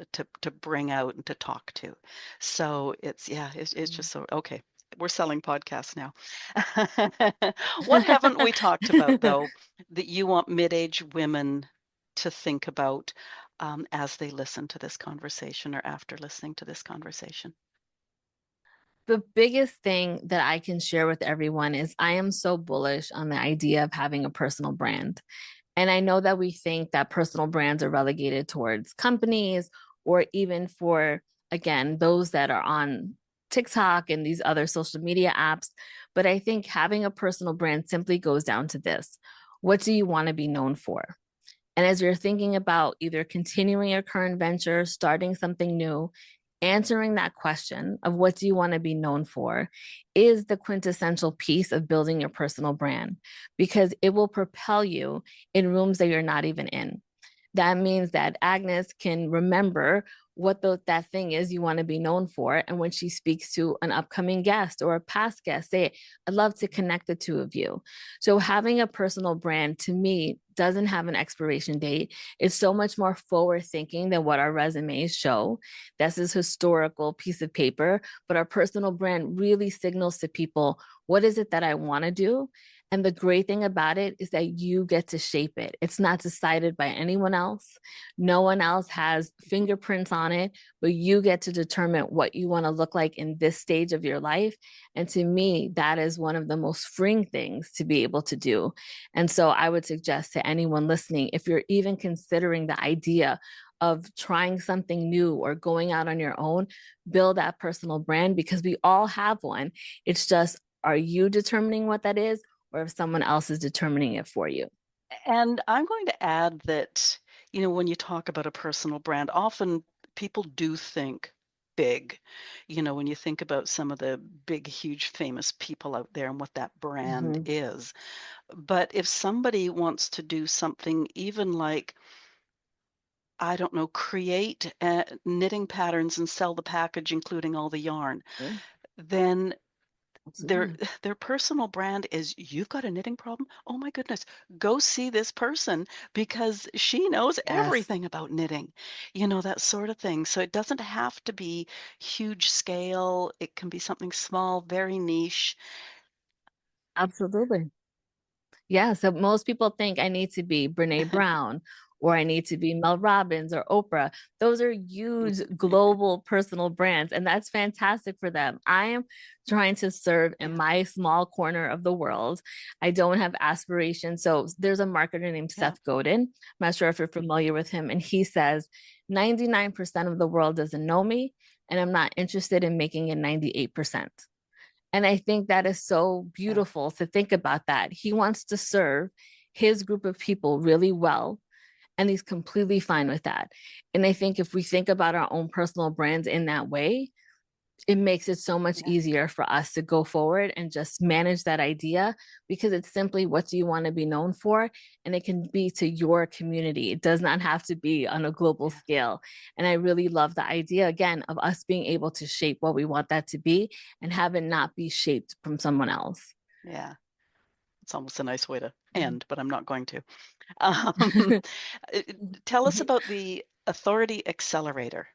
bring out and to talk to. So it's, yeah, it's just so okay. We're selling podcasts now. What haven't we talked about though that you want mid-age women to think about as they listen to this conversation or after listening to this conversation? The biggest thing that I can share with everyone is I am so bullish on the idea of having a personal brand. And I know that we think that personal brands are relegated towards companies or even for, again, those that are on TikTok and these other social media apps. But I think having a personal brand simply goes down to this: what do you want to be known for? And as you're thinking about either continuing your current venture, starting something new, answering that question of what do you want to be known for is the quintessential piece of building your personal brand, because it will propel you in rooms that you're not even in. That means that Agnes can remember what that thing is you want to be known for. And when she speaks to an upcoming guest or a past guest, say, "I'd love to connect the two of you." So having a personal brand, to me, doesn't have an expiration date. It's so much more forward thinking than what our resumes show. That's this historical piece of paper, but our personal brand really signals to people, what is it that I want to do? And the great thing about it is that you get to shape it. It's not decided by anyone else. No one else has fingerprints on it, but you get to determine what you want to look like in this stage of your life. And to me, that is one of the most freeing things to be able to do. And so I would suggest to anyone listening, if you're even considering the idea of trying something new or going out on your own, build that personal brand, because we all have one. It's just, are you determining what that is, or if someone else is determining it for you? And I'm going to add that, when you talk about a personal brand, often people do think big. When you think about some of the big, huge, famous people out there and what that brand Mm-hmm. is. But if somebody wants to do something even like, I don't know, create knitting patterns and sell the package, including all the yarn, Yeah, then their absolutely. their personal brand is, "You've got a knitting problem? Oh my goodness, go see this person because she knows Yes, everything about knitting." That sort of thing. So it doesn't have to be huge scale. It can be something small, very niche. absolutely. Yeah, so most people think I need to be Brene Brown or I need to be Mel Robbins or Oprah. Those are huge global personal brands, and that's fantastic for them. I am trying to serve in Yeah, my small corner of the world. I don't have aspirations. So there's a marketer named yeah, Seth Godin. I'm not sure if you're familiar with him, and he says 99% of the world doesn't know me, and I'm not interested in making it 98%. And I think that is so yeah, beautiful to think about that. He wants to serve his group of people really well, and he's completely fine with that. And I think if we think about our own personal brands in that way, it makes it so much yeah. easier for us to go forward and just manage that idea, because it's simply, what do you want to be known for? And it can be to your community. It does not have to be on a global Yeah, scale. And I really love the idea, again, of us being able to shape what we want that to be and have it not be shaped from someone else. yeah. It's almost a nice way to end, but I'm not going to. Um, uh, Tell us about the Authority Accelerator.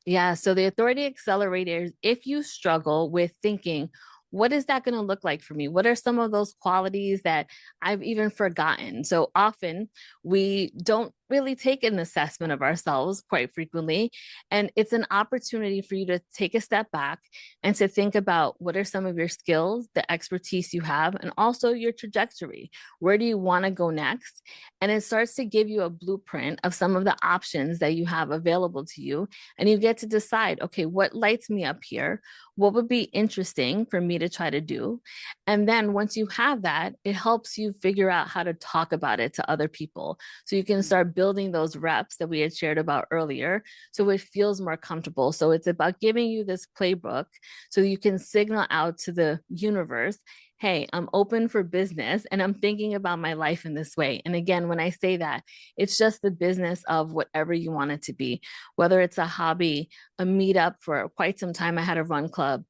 Yeah, so the authority accelerators, if you struggle with thinking, what is that going to look like for me? What are some of those qualities that I've even forgotten? So often we don't really take an assessment of ourselves quite frequently. And it's an opportunity for you to take a step back and to think about what are some of your skills, the expertise you have, and also your trajectory. Where do you want to go next? And it starts to give you a blueprint of some of the options that you have available to you, and you get to decide, okay, what lights me up here? What would be interesting for me to try to do? And then once you have that, it helps you figure out how to talk about it to other people. So you can Mm. start building those reps that we had shared about earlier. So it feels more comfortable. So it's about giving you this playbook so you can signal out to the universe, hey, I'm open for business and I'm thinking about my life in this way. And again, when I say that, it's just the business of whatever you want it to be, whether it's a hobby, a meetup. For quite some time, I had a run club.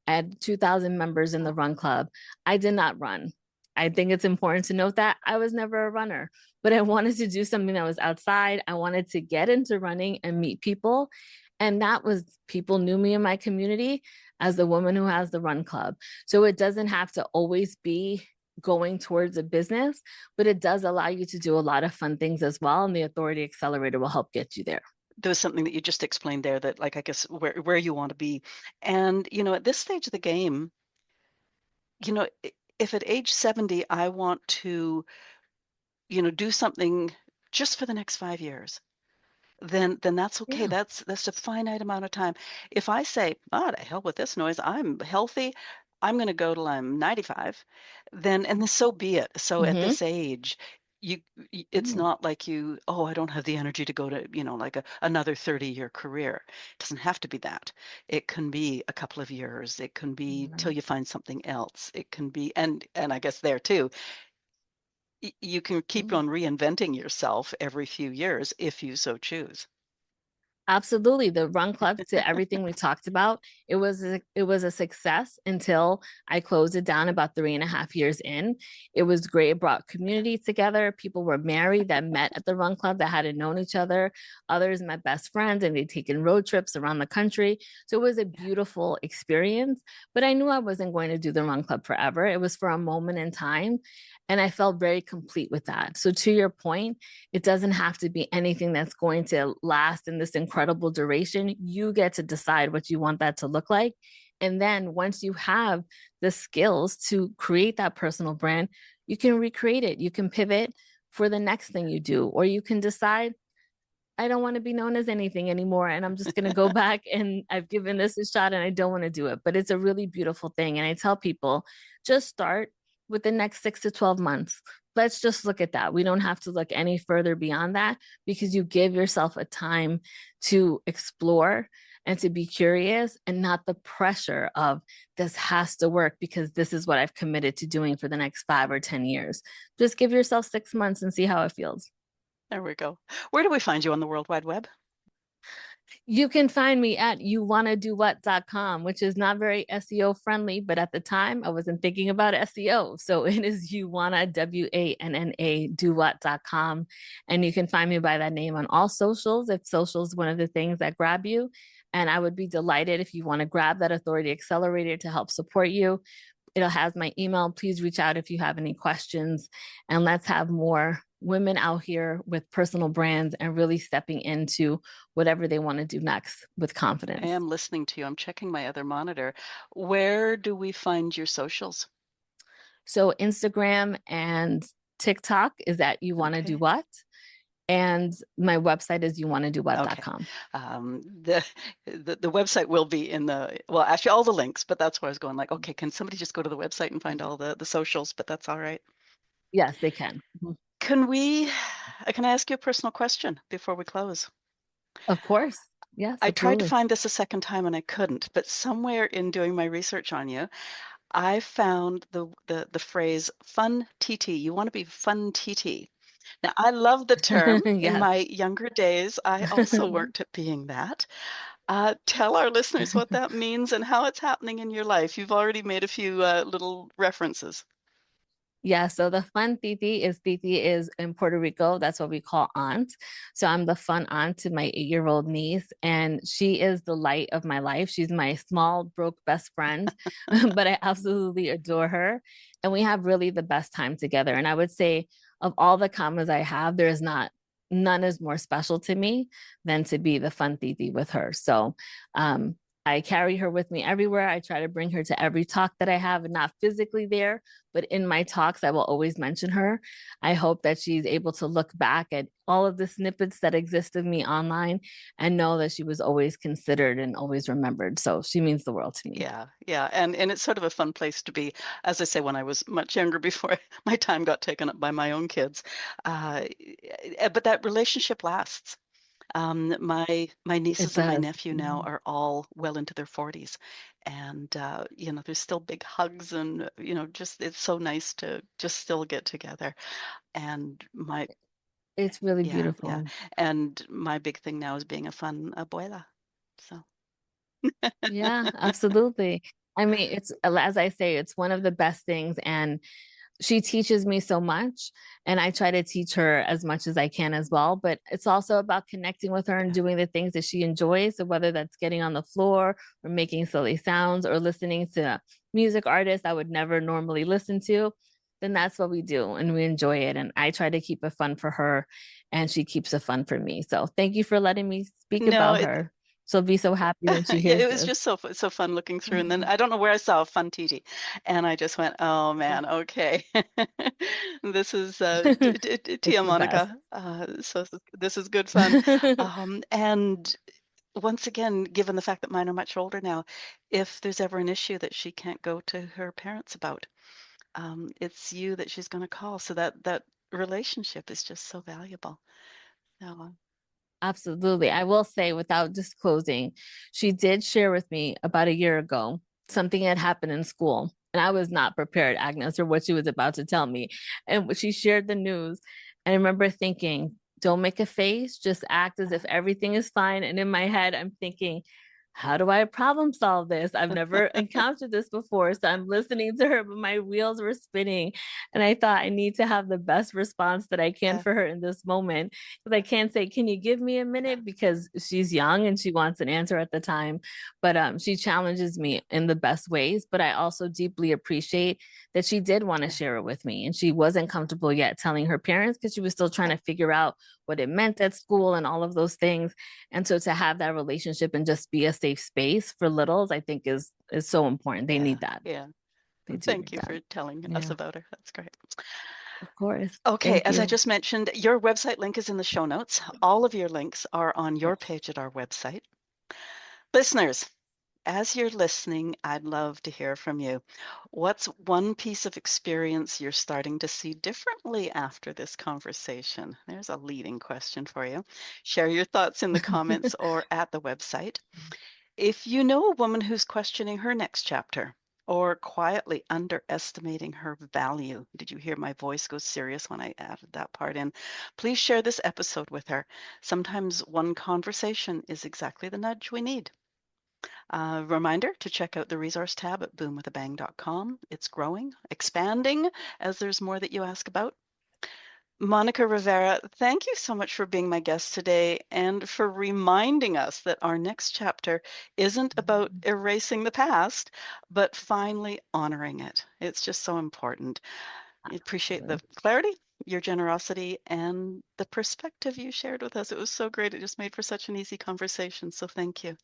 I had 2,000 members in the run club. I did not run. I think it's important to note that I was never a runner, but I wanted to do something that was outside. I wanted to get into running and meet people. And that was, people knew me in my community as the woman who has the run club. So it doesn't have to always be going towards a business, but it does allow you to do a lot of fun things as well. And the Authority Accelerator will help get you there. There was something that you just explained there that, like, I guess where you want to be. And, at this stage of the game, if at age 70 I want to, do something just for the next 5 years, then that's okay. Yeah. That's a finite amount of time. If I say, "Oh, to hell with this noise. I'm healthy. I'm gonna go till I'm 95," then so be it. So at Mm-hmm. this age, it's Mm, not like "Oh, I don't have the energy to go to, like another 30-year career." It doesn't have to be that. It can be a couple of years. It can be till right. you find something else. It can be, and I guess there too, you can keep Mm. on reinventing yourself every few years if you so choose. Absolutely. The run club, to everything we talked about, it was a success until I closed it down about 3.5 years in. It was great. It brought community together. People were married that met at the run club that hadn't known each other. Others met best friends and they'd taken road trips around the country. So it was a beautiful experience. But I knew I wasn't going to do the run club forever. It was for a moment in time. And I felt very complete with that. So to your point, it doesn't have to be anything that's going to last in this incredible duration. You get to decide what you want that to look like. And then once you have the skills to create that personal brand, you can recreate it. You can pivot for the next thing you do, or you can decide, I don't want to be known as anything anymore. And I'm just going to go back and I've given this a shot and I don't want to do it. But it's a really beautiful thing. And I tell people, just start with the next 6 to 12 months. Let's just look at that. We don't have to look any further beyond that, because you give yourself a time to explore and to be curious, and not the pressure of this has to work because this is what I've committed to doing for the next 5 or 10 years. Just give yourself 6 months and see how it feels. There we go. Where do we find you on the World Wide Web? You can find me at youwannadowhat.com, which is not very SEO friendly, but at the time I wasn't thinking about SEO. So it is youwanna, WANNA, dowhat.com. And you can find me by that name on all socials if social is one of the things that grab you. And I would be delighted if you want to grab that Authority Accelerator to help support you. It'll have my email. Please reach out if you have any questions. And let's have more women out here with personal brands and really stepping into whatever they want to do next with I confidence. am listening to you. I'm checking my other monitor. Where do we find your socials? So Instagram and TikTok is at you want to do Okay. what? And my website is Okay. youwannadowhat.com. The website will be in well, actually all the links, but that's where I was going, like, okay, can somebody just go to the website and find all the socials? But that's all right. Yes, they can. Can we, can I ask you a personal question before we close? Of course. Yes, I tried to absolutely. find this a second time and I couldn't, but somewhere in doing my research on you, I found the phrase "fun TT." You want to be fun TT. Now, I love the term. In Yes. my younger days, I also worked at being that. Tell our listeners what that means and how it's happening in your life. You've already made a few little references. Yeah, so the fun Titi is in Puerto Rico. That's what we call aunt. So I'm the fun aunt to my 8-year-old niece, and she is the light of my life. She's my small, broke best friend, but I absolutely adore her. And we have really the best time together. And I would say, of all the commas I have, there is not none is more special to me than to be the fun Titi with her. So um I carry her with me everywhere. I try to bring her to every talk that I have, and not physically there, but in my talks, I will always mention her. I hope that she's able to look back at all of the snippets that exist of me online and know that she was always considered and always remembered. So she means the world to me. Yeah, yeah, and it's sort of a fun place to be. As I say, when I was much younger, before my time got taken up by my own kids, but that relationship lasts. My It nieces and my does. nephew now Mhm. are all well into their 40s, and there's still big hugs, and just it's so nice to just still get together. And my It's really Yeah, yeah, beautiful. and my big thing now is being a fun abuela. So Yeah, absolutely. I mean, it's as I say, it's one of the best things. And she teaches me so much, and I try to teach her as much as I can as well. But it's also about connecting with her and yeah, doing the things that she enjoys. So whether that's getting on the floor or making silly sounds or listening to music artists I would never normally listen to, then that's what we do and we enjoy it. And I try to keep it fun for her, and she keeps it fun for me. So thank you for letting me speak no, about it her. She'll be so happy when she yeah, hears it was this. just so fun looking through, and then I don't know where I saw Fun TT, and I just went, "Oh man, okay, this is It's Tia the best. Monica, so this is good fun." And once again, given the fact that mine are much older now, if there's ever an issue that she can't go to her parents about, it's you that she's going to call. So that relationship is just so valuable. So, Absolutely. I will say, without disclosing, she did share with me about a year ago something had happened in school. And I was not prepared, Agnes, for what she was about to tell me. And she shared the news. And I remember thinking, don't make a face, just act as if everything is fine. And in my head, I'm thinking, how do I problem solve this? I've never encountered this before. So I'm listening to her, but my wheels were spinning. And I thought I need to have the best response that I can yeah, for her in this moment. Because I can't say, can you give me a yeah, minute? Because she's young and she wants an answer at the time. But she challenges me in the best ways. But I also deeply appreciate that she did want to yeah, share it with me. And she wasn't comfortable yet telling her parents because she was still trying yeah, to figure out what it meant at school and all of those things. And so to have that relationship and just be a safe space for littles, I think is so important. They yeah, need that. yeah. They do Thank need you that. for telling us Yeah, about her. That's great. of course. Okay, Thank as I you. just mentioned, your website link is in the show notes. All of your links are on your page at our website. Listeners, as you're listening, I'd love to hear from you. What's one piece of experience you're starting to see differently after this conversation? There's a leading question for you. Share your thoughts in the comments or at the website. If you know a woman who's questioning her next chapter or quietly underestimating her value, did you hear my voice go serious when I added that part in? Please share this episode with her. Sometimes one conversation is exactly the nudge we need. Reminder to check out the resource tab at boomwithabang.com. It's growing, expanding as there's more that you ask about. Monica Rivera, thank you so much for being my guest today and for reminding us that our next chapter isn't about erasing the past, but finally honoring it. It's just so important. I appreciate the clarity, your generosity, and the perspective you shared with us. It was so great. It just made for such an easy conversation. So thank you.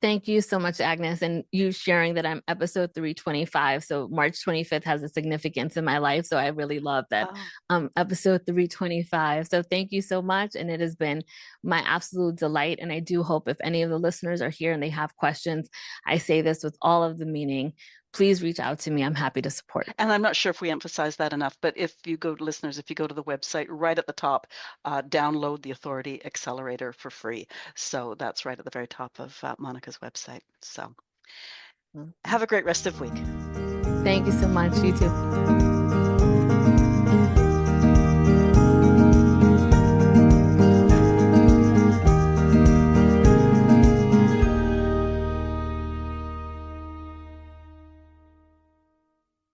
Thank you so much, Agnes, and you sharing that I'm episode 325. So March 25th has a significance in my life. So I really love that Oh. episode 325. So thank you so much. And it has been my absolute delight. And I do hope if any of the listeners are here and they have questions, I say this with all of the meaning. Please reach out to me. I'm happy to support. And I'm not sure if we emphasize that enough, but if you go to listeners, if you go to the website, right at the top, download the Authority Accelerator for free. So that's right at the very top of Monica's website. So have a great rest of week. Thank you so much. You too.